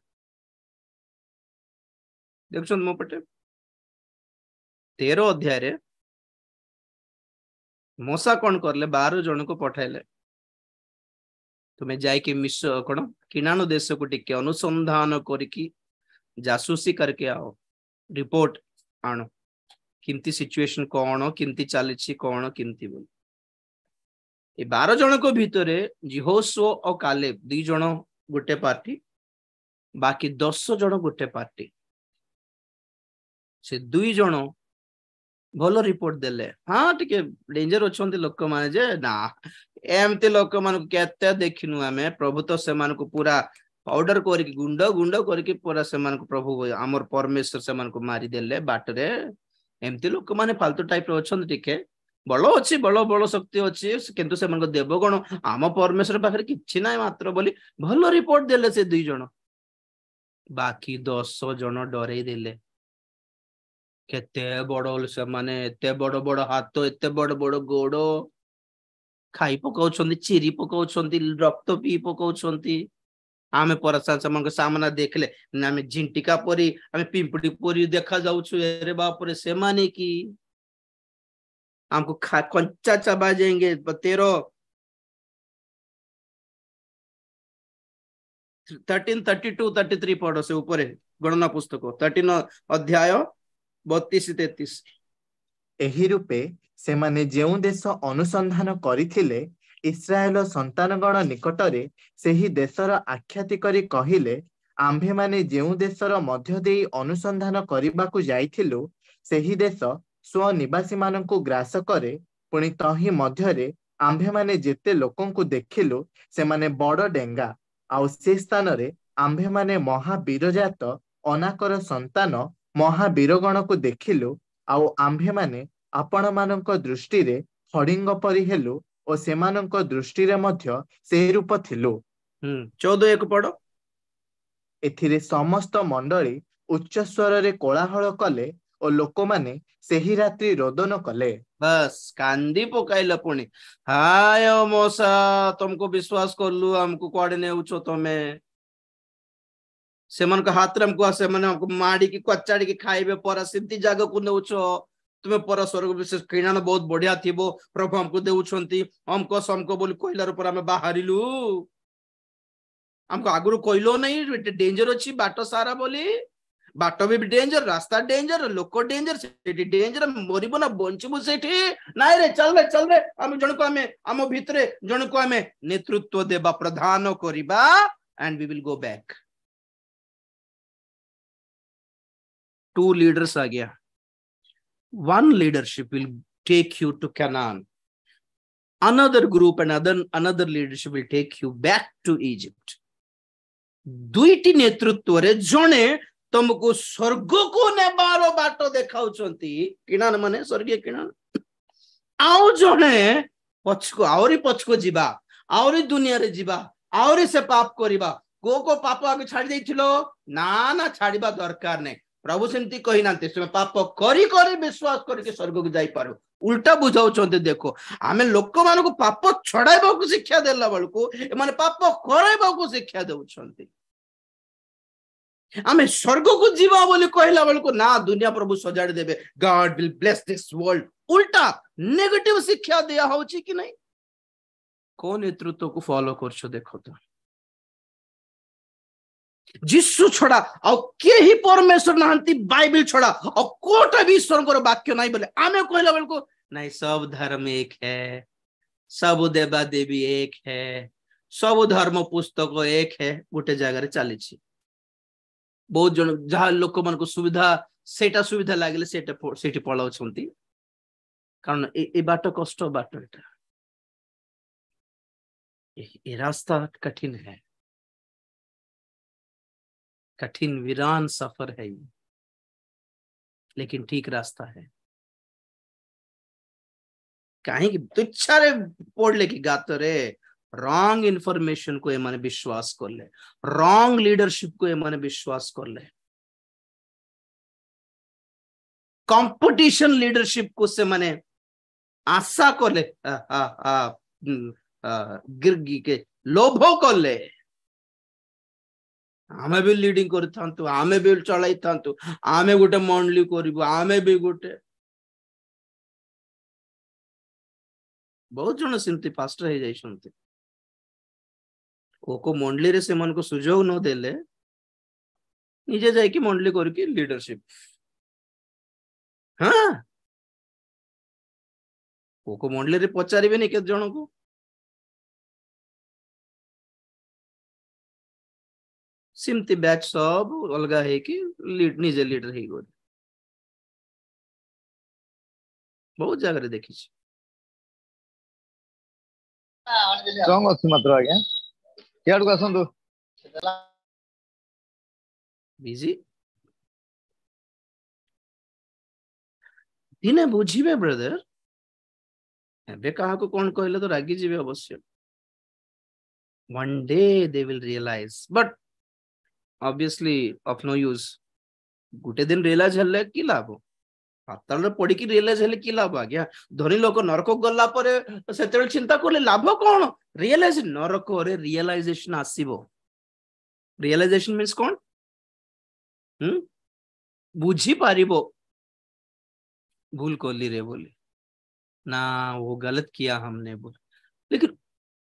देखो मो पटे 13 अध्याय रे मूसा कौन करले 12 जन को पठाइले तुम्हें जाई कि मिस्र कौन किनानो देश को टिके अनुसंधान करके जासूसी करके आओ रिपोर्ट आनो किंती सिचुएशन कौन किंती चली कौन किंती बोल ये 12 जन को भितर यहोशुआ और कालेब 2 जन गोटे पार्टी बाकी 10 जन गोटे पार्टी से 2 जन भलो रिपोर्ट देले हाँ टिके डेंजर अच्छे लोक माने जे ना एमती लोक मान केते देखिनु आमे प्रभु तो से मान को पूरा पाउडर करके गुंड गुंड करके पूरा से मान को प्रभु हमर परमेश्वर से मान को मारी देले बाटरे एमती लोक माने फालतू टाइप रो अच्छन टिके बलो अछि बलो बलो शक्ति अछि किंतु से मान को देवगण आम परमेश्वर पाखरे किछि नै मात्र बोली भलो रिपोर्ट देले से 2 जन बाकी 10 जन डरै देले केते बड़ से माने एते बड़ बड़ हाथ एते बड़ बड़ गोड़ खाई पकाउछंती चिरी पकाउछंती रक्त पी पकाउछंती आमे परसा मन के सामना देखले आमे झिंटिका परी आमे पिंपड़ी परी देखा जाउछु रे बाप रे से माने की हमको कंचा चबा जाएंगे 13:32-33 पढ़ो से ऊपर गणना पुस्तक 13 अध्याय 32-33 एही रूपे से माने जेउ देश अनुसंधान करिथिले इस्राएल संतानगण निकटरे सेही देशर आख्याति करी कहिले आम्भे माने जेउ देशर मध्य देई अनुसंधान करिबाकू जाइथिलु सेही देश स्व निवासी माननकू ग्रास करे पुणी तही मध्यरे आम्भे माने जेते लोकंकू देखिलु से माने बड़ डेंगा आउ से स्थान रे आम्भे माने महावीरजात अनाकर संतान महावीरगण को देखिलु आउ आम्भे माने आपण मानक दृष्टि रे हडिंग परि हेलु और सेमानक दृष्टि रे मध्य से रूप थिलु 14:1 पढ़ो एथिरे समस्त मंडली उच्च स्वर रे कोलाहल कले और लोक माने सेही रात्रि रोदन कले बस कांदी पकाइल पुणी हाय मोसा तुमको विश्वास करलु हमको कुआडे नेउछो तमे से मन को हाथ रे हमको से मन हमको माड़ी की कचाड़ी की खाइबे पर सिद्धि जाग को नेउछ तुम्हें पर स्वर्ग विशेष किणान बहुत बढ़िया थिबो प्रभु हमको देउछंती हमको समको बोली कहलार पर हम बाहरिलु हमको आगुरु कहलो नहीं डेंजर अछि बाट सारा बोली बाट भी डेंजर रास्ता डेंजर लोक डेंजर सेठी डेंजर मरिबो ना बंचिबो सेठी नाइ रे चल रे हम जण को हमें हम भितरे जण को हमें नेतृत्व देबा प्रधान करिबा and we will go back to leaders आ गया one leadership will take you to Canaan another group and another leadership will take you back to Egypt दुईटी नेतृत्व रे जणे तुमको स्वर्ग को नेबार बाट देखाउचंती किणान माने स्वर्गीय किणान आउ जणे पछको आउरी पछको जीवा आउरी दुनिया रे जीवा आउरी से पाप करिबा को पाप आगे छाड़ी देथिलो ना छाड़ीबा दरकार नै प्रभु सेमती कही ना पाप करी करी विश्वास करके स्वर्ग को जाई पारो उल्टा बुझाउछंते देखो आमे लोक मान को पाप छड़ाइबा को शिक्षा देला बळको ए माने पाप कराइबा को शिक्षा देउछंते आमे स्वर्ग को जीवा बोली कहला बळको ना दुनिया प्रभु सजाड़ देबे God will bless this world उल्टा नेगेटिव शिक्षा दिया होची कि नहीं कोन नेतृत्व को फॉलो करछो देखो तो जिसु छड़ा आ के ही परमेश्वर नांती बाइबल छड़ा आ कोटा भी ईश्वर को वाक्य नहीं बोले आमे कहला बेलको नहीं सब धर्म एक है सब देवा देवी एक है सब धर्म पुस्तक एक है गोटे जगह रे चली छी बहुत जन जहा लोक मन को सुविधा सेटा सुविधा लागले सेटा सेठी पळाउ छंती कारण ए बाट कष्ट बाट एटा ए रास्ता कठिन है कठिन वीरान सफर है ये लेकिन ठीक रास्ता है कहीं तुच्छा रे पढ़ले कि गात रे रॉन्ग इन्फॉर्मेशन को एमाने विश्वास कर ले रॉन्ग लीडरशिप को एमाने विश्वास कर ले कंपटीशन लीडरशिप को से माने आशा कर ले गिरगी के लोभो कर ले आमे भी लीडिंग कर थांतु आमे भी चलाई थांतु आमे गोटे मंडली करिबो आमे भी गोटे बहुत जन सिंती पास्टर हे जाइछंती को मंडली रे से मन को सुजोग न देले निजे जाय कि मंडली करके लीडरशिप हां को मंडली रे पचारिबे नि के जन को सिमती बैच सब अलगा है कि निजे लीडर ही गोरी बहुत जगह रे देखी छी स्ट्रांग अछि मात्र आज्ञा केड को आसंतु बिजी दिने बुझिबे ब्रदर एबे कहा को कोन कहले तो रागी जीवे अवश्य one day they will realize but obviously of no use गुटे दिन रियलाइज हले कि लाभ पाताल रे पड़ी कि रियलाइज हले कि लाभ आज्ञा धनी लोक नरक गल्ला परे सेतेल चिंता करले लाभ कोन रियलाइज नरक रे रियलाइजेशन आसीबो रियलाइजेशन मींस कोन बुझी पारिबो भूल कोली रे बोली ना वो गलत किया हमने बोल लेकिन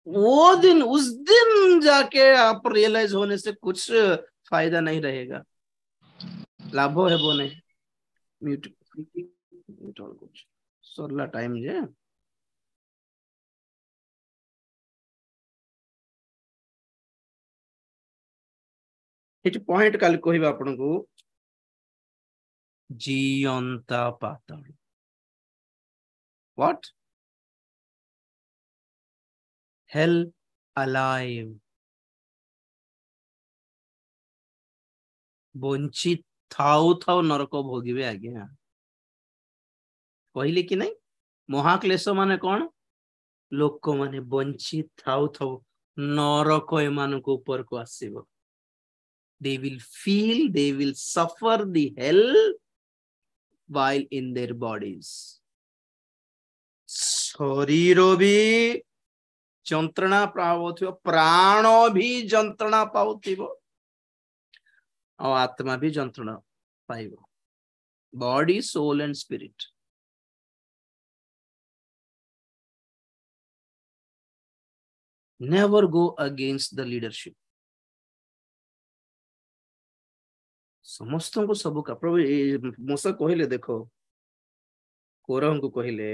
वो दिन उस दिन जाके आप रियलाइज होने से कुछ फायदा नहीं रहेगा लाभ है वो नहीं म्यूट कुछ सरला टाइम जे एच पॉइंट काल कहबा आपन को जीवंता पाताल व्हाट hell alive वंचित थाउ थाउ नरक भोगिबे आज्ञा कहले कि नहीं महाक्लेश माने कौन लोक माने वंचित थाउ थाउ नरक एमान को ऊपर को आसीबो they will feel they will suffer the hell while in their bodies शरीर भी जंत्रणा पाउथिबो प्राण भी जंत्रणा पाउथिबो ଆଉ ଆତ୍ମା ବି ଯନ୍ତ୍ରଣା ପାଇବ। Body, soul and spirit. Never go against the leadership. ସମସ୍ତଙ୍କୁ ସବୁ ପ୍ରଭୁ ମୋସା କହିଲେ, ଦେଖ କୋରହଙ୍କୁ କହିଲେ,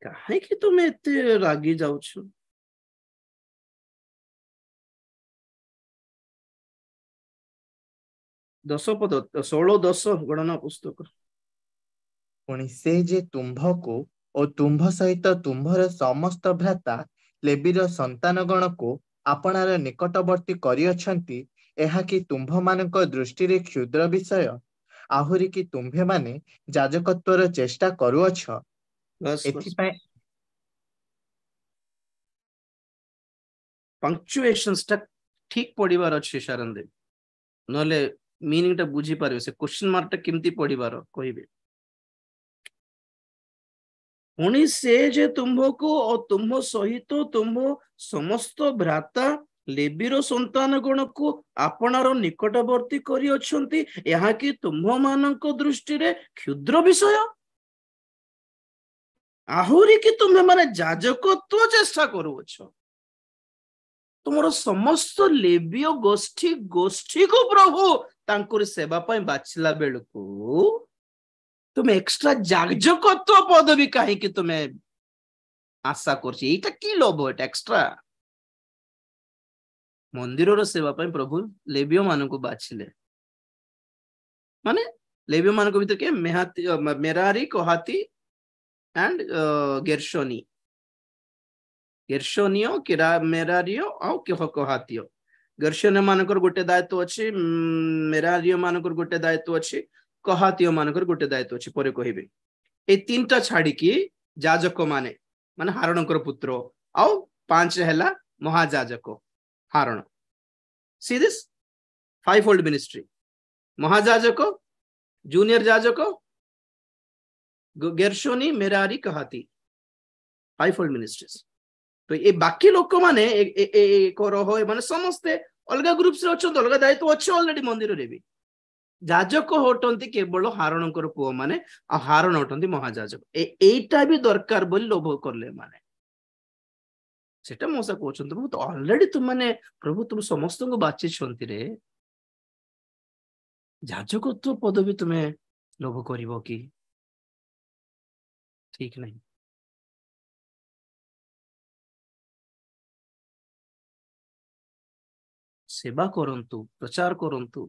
କାହିଁକି ତୁମେ ଏତେ ରାଗି ଯାଉଛ? 16:10 ଗଣନା ପୁସ୍ତକ। ପୁଣି ସେ ଯେ ତୁମ୍ଭକୁ ଓ ତୁମ୍ଭ ସହିତ ତୁମ୍ଭର ସମସ୍ତ ଭ୍ରାତା ଲେବିର ସନ୍ତାନଗଣକୁ ଆପଣାର ନିକଟବର୍ତ୍ତୀ କରିଅଛନ୍ତି, ଏହା କି ତୁମ୍ଭମାନଙ୍କ ଦୃଷ୍ଟିରେ କ୍ଷୁଦ୍ର ବିଷୟ? ଆହୁରି କି ତୁମ୍ଭେମାନେ ଯାଜକତ୍ୱର ଚେଷ୍ଟା କରୁଅଛ? ଏଥିପାଇଁ ପଙ୍କ୍ଚୁଏସନ୍ସ ଟା ଠିକ ପଢିବାର ଅଛି ଶରଣ ଦେବ, ନହେଲେ ମିନିଂ ଟା ବୁଝି ପାରିବେ। ସେ କ୍ୱେଶ୍ଚନ ମାର୍କ ଟା କେମିତି ପଢିବାର କହିବେ। ପୁଣି ସେ ଯେ ତୁମ୍ଭକୁ ଓ ତୁମ୍ଭ ସହିତ ତୁମ୍ଭ ସମସ୍ତ ଭ୍ରାତା ଲେବିର ସନ୍ତାନ ଗଣକୁ ଆପଣାର ନିକଟବର୍ତ୍ତୀ କରିଅଛନ୍ତି, ଏହା କି ତୁମ୍ଭମାନଙ୍କ ଦୃଷ୍ଟିରେ କ୍ଷୁଦ୍ର ବିଷୟ? ଆହୁରି କି ତୁମ୍ଭେମାନେ ଯାଜକତ୍ୱ ଚେଷ୍ଟା କରୁଅଛ। ତୁମର ସମସ୍ତ ଲେବୀୟ ଗୋଷ୍ଠୀକୁ ପ୍ରଭୁ ତାଙ୍କର ସେବା ପାଇଁ ବାଛିଲା ବେଳକୁ ତୁମେ ଏକ୍ସଟ୍ରା ଯାଜକତ୍ୱ ପଦବୀ କାହିଁକି ତୁମେ ଆଶା କରୁଛ? ଏଇଟା କି ଲୋଭ? ଏଟା ଏକ୍ସଟ୍ରା। ମନ୍ଦିରର ସେବା ପାଇଁ ପ୍ରଭୁ ଲେବୀୟ ମାନଙ୍କୁ ବାଛିଲେ, ମାନେ ଲେବୀୟ ମାନଙ୍କ ଭିତରେ କିଏ? ମେରାରୀ, କହାତି and ଗେର୍ଶୋନି। ଗେର୍ଶୋନିୟ, ମେରାରୀୟ ଆଉ କହାତୀୟ। ଗେର୍ଶୋନିୟ ମାନଙ୍କର ଗୋଟେ ଦାୟିତ୍ୱ ଅଛି, ମେରାରୀୟ ମାନଙ୍କର ଗୋଟେ ଦାୟିତ୍ୱ ଅଛି, କହାତୀୟ ମାନଙ୍କର ଗୋଟେ ଦାୟିତ୍ୱ ଅଛି, ପରେ କହିବେ। ଏଇ ତିନିଟା ଛାଡିକି ଯାଜକ ମାନେ ହାରଣଙ୍କର ପୁତ୍ର, ଆଉ 5 ହେଲା ମହାଯାଜକ ହାରଣ। See this fivefold ministry: ମହାଯାଜକ, ଜୁନିୟର ଯାଜକ, ଗେର୍ଶୋନି, ମେରାରୀ, କହାତି, fivefold ministries। ତ ଏ ବାକି ଲୋକମାନେ ମାନେ ସମସ୍ତେ ଅଲଗା ଗ୍ରୁପ୍ସ ରେ ଅଛନ୍ତି, ଅଲଗା ଦାୟିତ୍ୱ ଅଛି ଅଲରେଡି ମନ୍ଦିରରେ ବି। ଯାଜକ ହଉଛନ୍ତି କେବଳ ହାରଣଙ୍କର ପୁଅ ମାନେ, ଆଉ ହାରଣ ହଉଛନ୍ତି ମହାଯାଜକ। ଏଇଟା ବି ଦରକାର ବୋଲି ଲୋଭ କଲେ ମାନେ। ସେଟା ମୋସା କହୁଛନ୍ତି, ବହୁତ ଅଲରେଡି ତୁମମାନେ ପ୍ରଭୁ ତୁମ ସମସ୍ତଙ୍କୁ ବାଛିଛନ୍ତି ରେ, ଯାଜକତ୍ୱ ପଦବୀ ତୁମେ ଲୋଭ କରିବ କି? ଠିକ ନାହିଁ। ସେବା କରନ୍ତୁ, ପ୍ରଚାର କରନ୍ତୁ,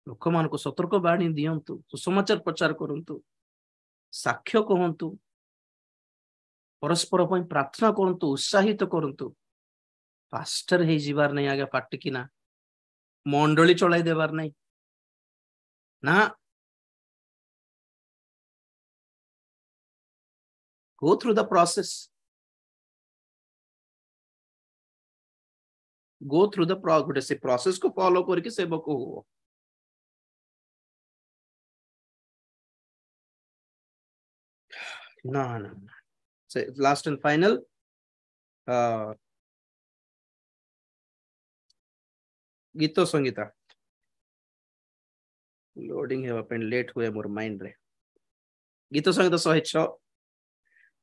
ଲୋକମାନଙ୍କୁ ସତର୍କ ବାଣୀ ଦିଅନ୍ତୁ, ସୁସମାଚାର ପ୍ରଚାର କରନ୍ତୁ, ସାକ୍ଷ୍ୟ କହନ୍ତୁ, ପରସ୍ପର ପାଇଁ ପ୍ରାର୍ଥନା କରନ୍ତୁ, ଉତ୍ସାହିତ କରନ୍ତୁ। ପାଷ୍ଟର ହେଇଯିବାର ନାହିଁ ଆଜ୍ଞା ପାଟିକିନା, ମଣ୍ଡଳୀ ଚଳାଇ ଦେବାର ନାହିଁ ନା। Go through the process. Go through the ଗୋଟେ ସେ ପ୍ରୋସେସ କୁ ଫଲୋ କରିକି ସେବକ ହୁଅ। ନା ନା ସେ ଲାଷ୍ଟ एंड फाइनल गीत संगीता लोडिंग हेबा पे लेट हुए मोर माइंड रे। गीत संगीत 106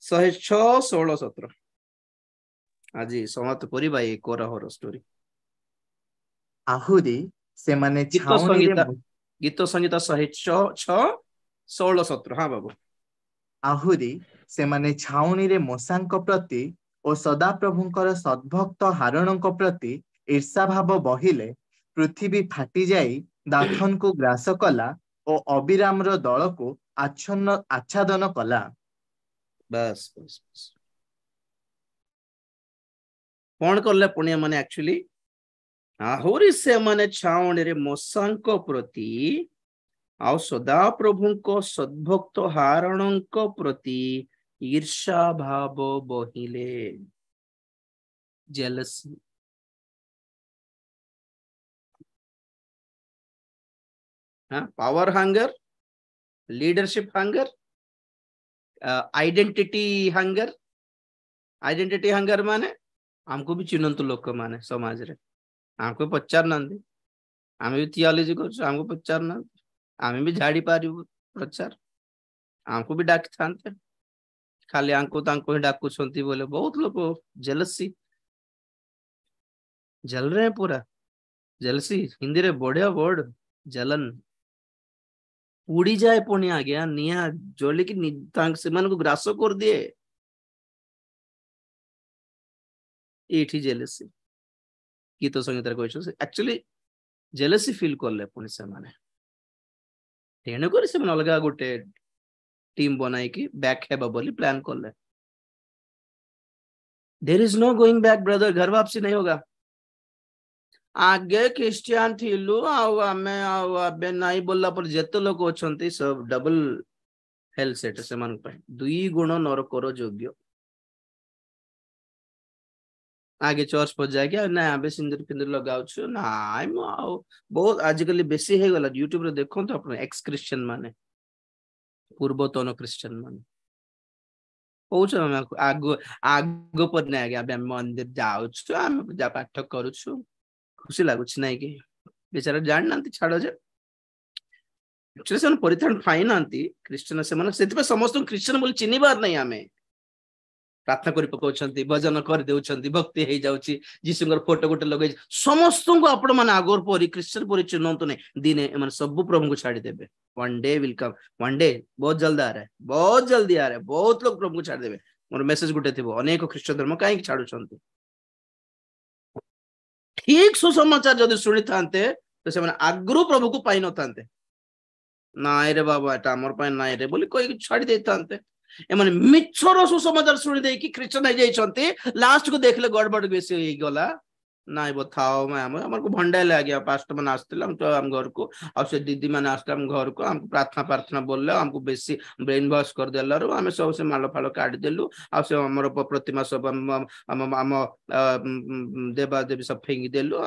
16 17 आज समाप्त करिबा ए कोरहर स्टोरी। ଆହୁରି ସେମାନେ गीत संगीता 106 16 17। हाँ बाबू। ଆହୁରି ସେମାନେ ଛାଉଣିରେ ମୋସାଙ୍କ ପ୍ରତି ଓ ସଦାପ୍ରଭୁଙ୍କର ସଦ୍ଭକ୍ତ ହାରଣଙ୍କ ପ୍ରତି ଈର୍ଷାଭାବ ବହିଲେ, ପୃଥିବୀ ଫାଟିଯାଇ ଦାଥନକୁ ଗ୍ରାସ କଲା ଓ ଅବିରାମର ଦଳକୁ ଆଚ୍ଛାଦନ କଲା। बस बस बस कौन करले पुण्य माने एक्चुअली आहुरी से माने छावणी मोसांक प्रति आउ सदा प्रभुंक सद्भक्त हारणंक प्रति ईर्षा भाव बहिले। Jealousy power hunger, leadership hunger, identity hunger. Identity hunger माने आमको भी चिन्हतु लोक माने समाज रे आमको पचार नांदी आमे भी थियोलॉजी करछु आमको पचार ना आमे भी झाड़ी पारिबु प्रचार आमको भी डाक थांते खाली आंको तांको ही डाकु छंती बोले बहुत लोग जेलसी जल रहे हैं पूरा जेलसी हिंदी रे बढ़िया वर्ड जलन उड़ी जाए पुणी आ गया निया जोली की से मन को ग्रास कर दिए एठी जेलसी गीत संगीत कहछो एक्चुअली जेलसी फील करले पुणी से माने तेणु कर से अलग गोटे टीम बनाई कि बैक हेबा बोली प्लान करले there is no going back brother घर वापसी नहीं होगा आगे क्रिश्चियन थिलु आमे आबे नहीं बोलला पर जेते लोग अछंती सब डबल हेल सेट से मन पे 2 गुण नरकर योग्य आगे चर्च पर जाके ना आबे सिंदूर फिंदूर लगाउ छु नाइ म बहुत आजकल बेसी हे गला यूट्यूब रे देखो तो अपन एक्स क्रिश्चियन माने पूर्वतन क्रिश्चियन माने पहुंच आगो आगो पर ना आगे आबे मंदिर जाउ छु हम पूजा पाठ करू छु खुशी लागुच नहीं कि बेचारा जान नांती छाड़ो जे एक्चुअली से परित्राण पाई नांती क्रिश्चियन से मन सेति पे समस्त क्रिश्चियन बोली चिन्ही बार नहीं आमे प्रार्थना करि पकाउछंती भजन कर देउछंती भक्ति हे जाउची जीसुंगर फोटो गोटे लगे समस्त को आपण मन आगोर परि क्रिश्चियन परि चिन्हंतु नहीं दिने मन सब प्रभु को छाड़ी देबे one day will come one day बहुत जल्दी आ रहा है बहुत जल्दी आ रहा है बहुत लोग प्रभु को छाड़ी देबे मोर मेसेज गुटे थिबो अनेक क्रिश्चियन धर्म काहे छाड़ुछंती ठीक सुसमाचार जदि शुणी थांते तो से आगु प्रभु को पाई न थांते नाई रे बाबा एटा हमर पाई नाई रे बोली कोई छाड़ी दे थांते एमन मिछर सुसमाचार शुणी दे कि क्रिश्चियन हो जाइछंती लास्ट को देखले गड़बड़ बेसी होई गला नाई बताओ मैं हमर को भंडा ले गया पास्टर मन आस्ते हम तो हम घर को आ से दीदी मन आस्ते हम घर को हम प्रार्थना प्रार्थना बोलले हमको बेसी ब्रेन वॉश कर देलारो हम सब से मालो फालो काट देलु आ से हमर प्रतिमा सब हम देवा देवी सब फेंगी देलु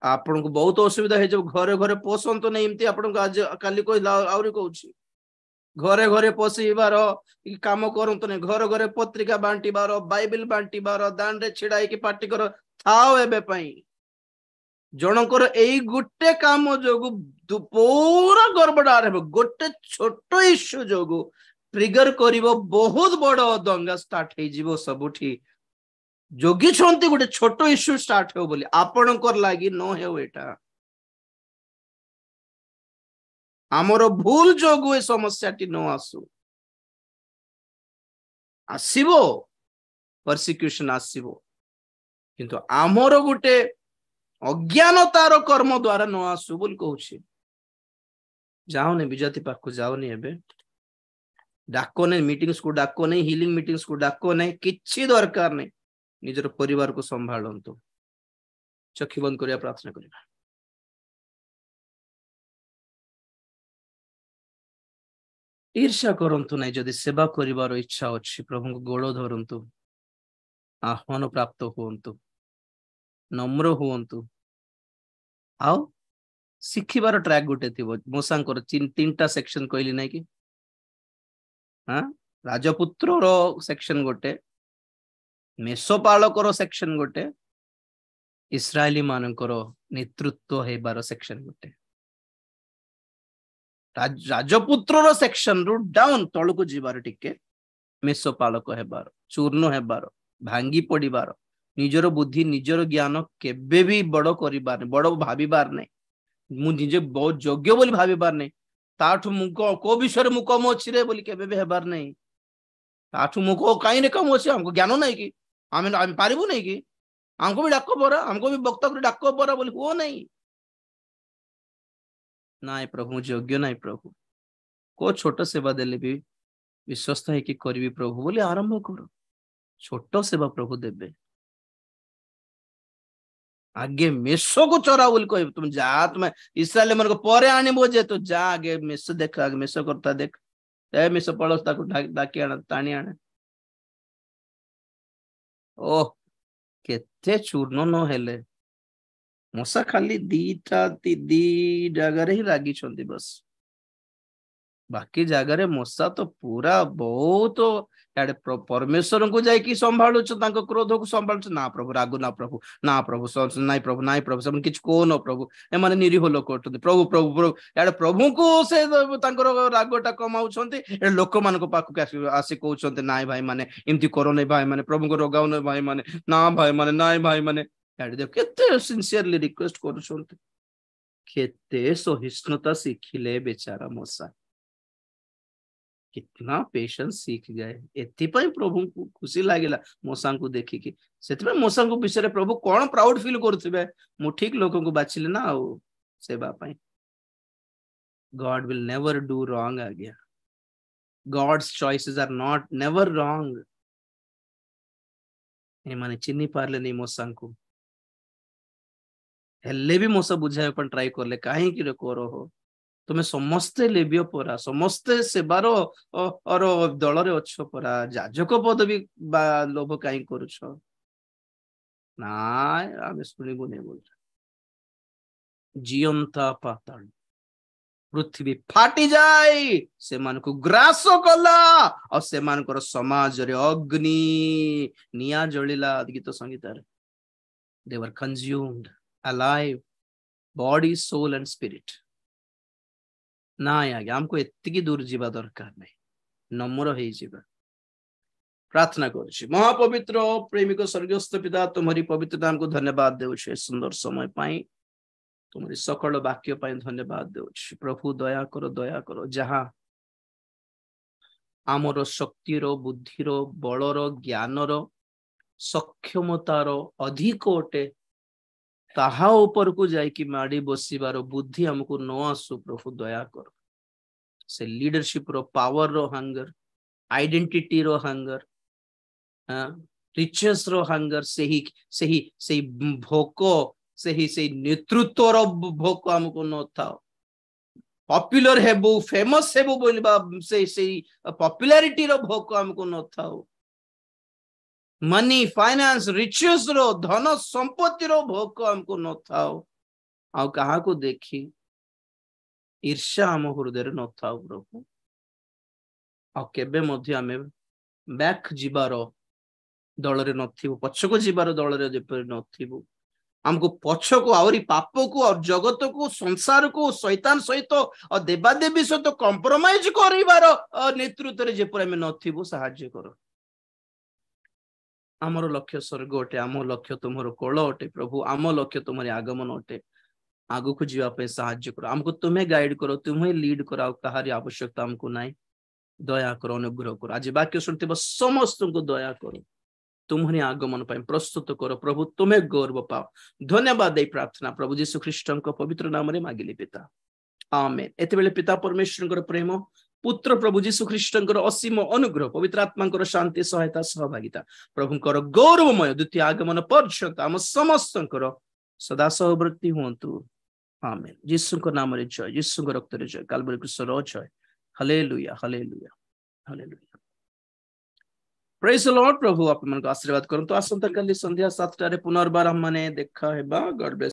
आपण को बहुत असुविधा है जब घरे घरे पोषण तो नहीं एमती आपण को आज काली कोई आउरी कहूची घरे घरे पशिबार काम करंतु नहीं घर घरे पत्रिका बांटीबार बाइबल बांटीबार दान रे छिड़ाई की पार्टी कर थाओ एबे पई जनकर एई गुटे काम जोगु पूरा गड़बड़ार हेबो गोटे छोटो इश्यू जोगु ट्रिगर करिवो बहुत बड़ दंगा स्टार्ट हे जिवो सबुठी जोगी छंती गोटे छोटो इश्यू स्टार्ट हो बोली आपणकर लागी न हेउ एटा आमर भूल जोगु ए समस्याटी न आसु आसीबो परसिक्यूशन आसीबो किंतु आमर गोटे अज्ञानतार कर्म द्वारा न आसु बोल कहूछि जाओने विजाति पाखु जाओनी एबे डाको नहीं मीटिंग्स को डाको नहीं हीलिंग मीटिंग्स को डाको नहीं किछि दरकार नहीं निजर परिवार को संभालंतु चक्षु बंद करिया प्रार्थना करिया ईर्ष्या करंतु नहीं जदि सेवा करिवार इच्छा अछि प्रभु को गोड़ धरंतु आह्वान प्राप्त होंतु नम्र होंतु आउ शिखिबार ट्रैक गोटे थिबो मोसांकर तीनटा सेक्शन कहली नहीं कि हां राजपुत्र रो सेक्शन गोटे मेसोपालकर सेक्शन गोटे इस्राएली मानकर नेतृत्व हेबार सेक्शन गोटे राजपुत्र सेक्शन रु डाउन तळको जीवार टिके मेसोपालक हेबार चूर्ण हेबार भांगी पड़िबार निजर बुद्धि निजर ज्ञान केबे भी बड़ करिबार बड़ भाबिबार नै मु निजे बहुत योग्य बोली भाबिबार नै ताठु मु को विषय मु कम अछि रे बोली केबे भी हेबार नै ताठु मु को काई ने कम अछि हमको ज्ञान नै कि हम पारिबु नै कि हमको भी डाको बरा हमको भी वक्ता को डाको बरा बोली हो नहीं नाय प्रभु योग्य नाय प्रभु को छोट सेवा देले भी विश्वस्त है कि करबी प्रभु बोली आरंभ करो छोट सेवा प्रभु देबे आगे मेसो को चोरा बोली कह तुम जा तुम इस्राएल मन को परे आनिबो जे तो जा आगे मेसो देख आगे मेसो करता देख ए मेसो पड़ोस ताको डाकी आना तानी आने ओ केते चूर्ण न हेले मशा खाली दी जगह ही लागी बस बाकी जगार मशा तो पूरा बहुत याडे परमेश्वर को जाकि संभालु क्रोध को संभालु ना प्रभु रागु ना प्रभु ना प्रभु नाई प्रभु नाई प्रभु से किछ को न प्रभु एमाने निरीह लोक प्रभु प्रभु प्रभु याडे प्रभु को से रागटा कमाउछन्ते लोक मान पाखक आसी कहउछन्ते नाई भाई माने एमती करो नै भाई माने प्रभु को रोगाउ नै भाई माने ना भाई माने नाई भाई माने याडे देख केते सिंसियरली रिक्वेस्ट करूछन्ते केते सहिष्णुता शिखिले बेचारा मशा कितना पेशेंस सीख गए एथिपाई प्रभु को खुशी लागिला मशा को देखिकी सेथिपाई मशा को विषय प्रभु कौन प्राउड फील करथिबे मु ठीक लोक को बाछिले ना आ सेवा पाई God will never do wrong again. God's choices are not never wrong. ए माने चिन्नी पारले नहीं मशा को हेले भी मशा बुझाय पण ट्राई करले काहे कि रे करो हो तुम्हें समस्ते लेबियो परा समस्ते सेवार और दल रे अच्छो परा जाजक पदवी लोभ कहीं करुछ ना आम शुणु नहीं बोल जीवंता पाताल पृथ्वी फाटी जाए से मान को ग्रास कला और से मान को समाज रे अग्नि निया जलिला गीत संगीत they were consumed alive body soul and spirit ना आज्ञा हमको एतिकी दूर जीवा दरकार नहीं नम्र हे जीवा प्रार्थना करुछि महापवित्र प्रेमिक स्वर्गस्थ पिता तुम्हारी पवित्र नाम को धन्यवाद देउछि सुंदर समय पाई तुम्हारी सकल वाक्य पाई धन्यवाद देउछि प्रभु दया करो जहा आमर शक्तिर बुद्धिर बलर ज्ञानर सक्षमतार अधिक अटे ताहा ऊपर को जाइकी माड़ी बसिबार बुद्धि हमको न आसु प्रभु दया कर से लीडरशिप रो पावर रो हंगर आइडेंटिटी रो हंगर रिचेस रो हंगर से भोक से नेतृत्व रो भोक हमको न था पॉपुलर हेबो फेमस हेबो बोलबा से पॉपुलैरिटी रो भोक हमको न था मनी फाइनेंस रिचेस रो धन संपत्ति रो भोक हमको न थाओ आ कहा को देखी ईर्ष्या हम हृदय न थाओ प्रभु आ केबे मध्ये आमे बैक जीवार दल रे नथिबो पछ को जीवार दल रे जेपर नथिबो हमको पछ को आउरी पाप को और जगत को संसार को शैतान सहित और देवादेवी सहित कंप्रोमाइज करिवार नेतृत्व रे जेपर आमे नथिबो सहाय्य करो आमर लक्ष्य स्वर्ग अटे आम लक्ष्य तुम्हार कोल अटे प्रभु आम लक्ष्य तुम्हारे आगमन अटे आगु को जीवाई साहाय्य करो हमको तुम्हें गाइड करो तुम्हें लीड करो कहारी आवश्यकता हमको नाई दया करो अनुग्रह करो आज वाक्य सुनते समस्त को दया करो तुम्हारे आगमन पाई प्रस्तुत करो प्रभु तुम्हें गौरव पाओ धन्यवाद दे प्रार्थना प्रभु यीशु ख्रीष्ट पवित्र नाम रे मागिली पिता आमेन एते बेले पिता परमेश्वर प्रेम पुत्र प्रभु यीशु ख्रीष्ट असीम अनुग्रह पवित्र आत्मा शांति सहायता सहभागिता प्रभुंकर गौरवमय द्वितीय आगमन पर्यंत आम समस्त सदा सहवर्ती हुंतु आमेन यीशु नाम रे जय यीशु रक्त रे जय काल्वरी क्रूसर जय hallelujah hallelujah hallelujah praise the lord प्रभु आप मन को आशीर्वाद करंतु आसंता काली संध्या 7 टा रे पुनर्बार हम माने देखा हेबा गॉड ब्लेस।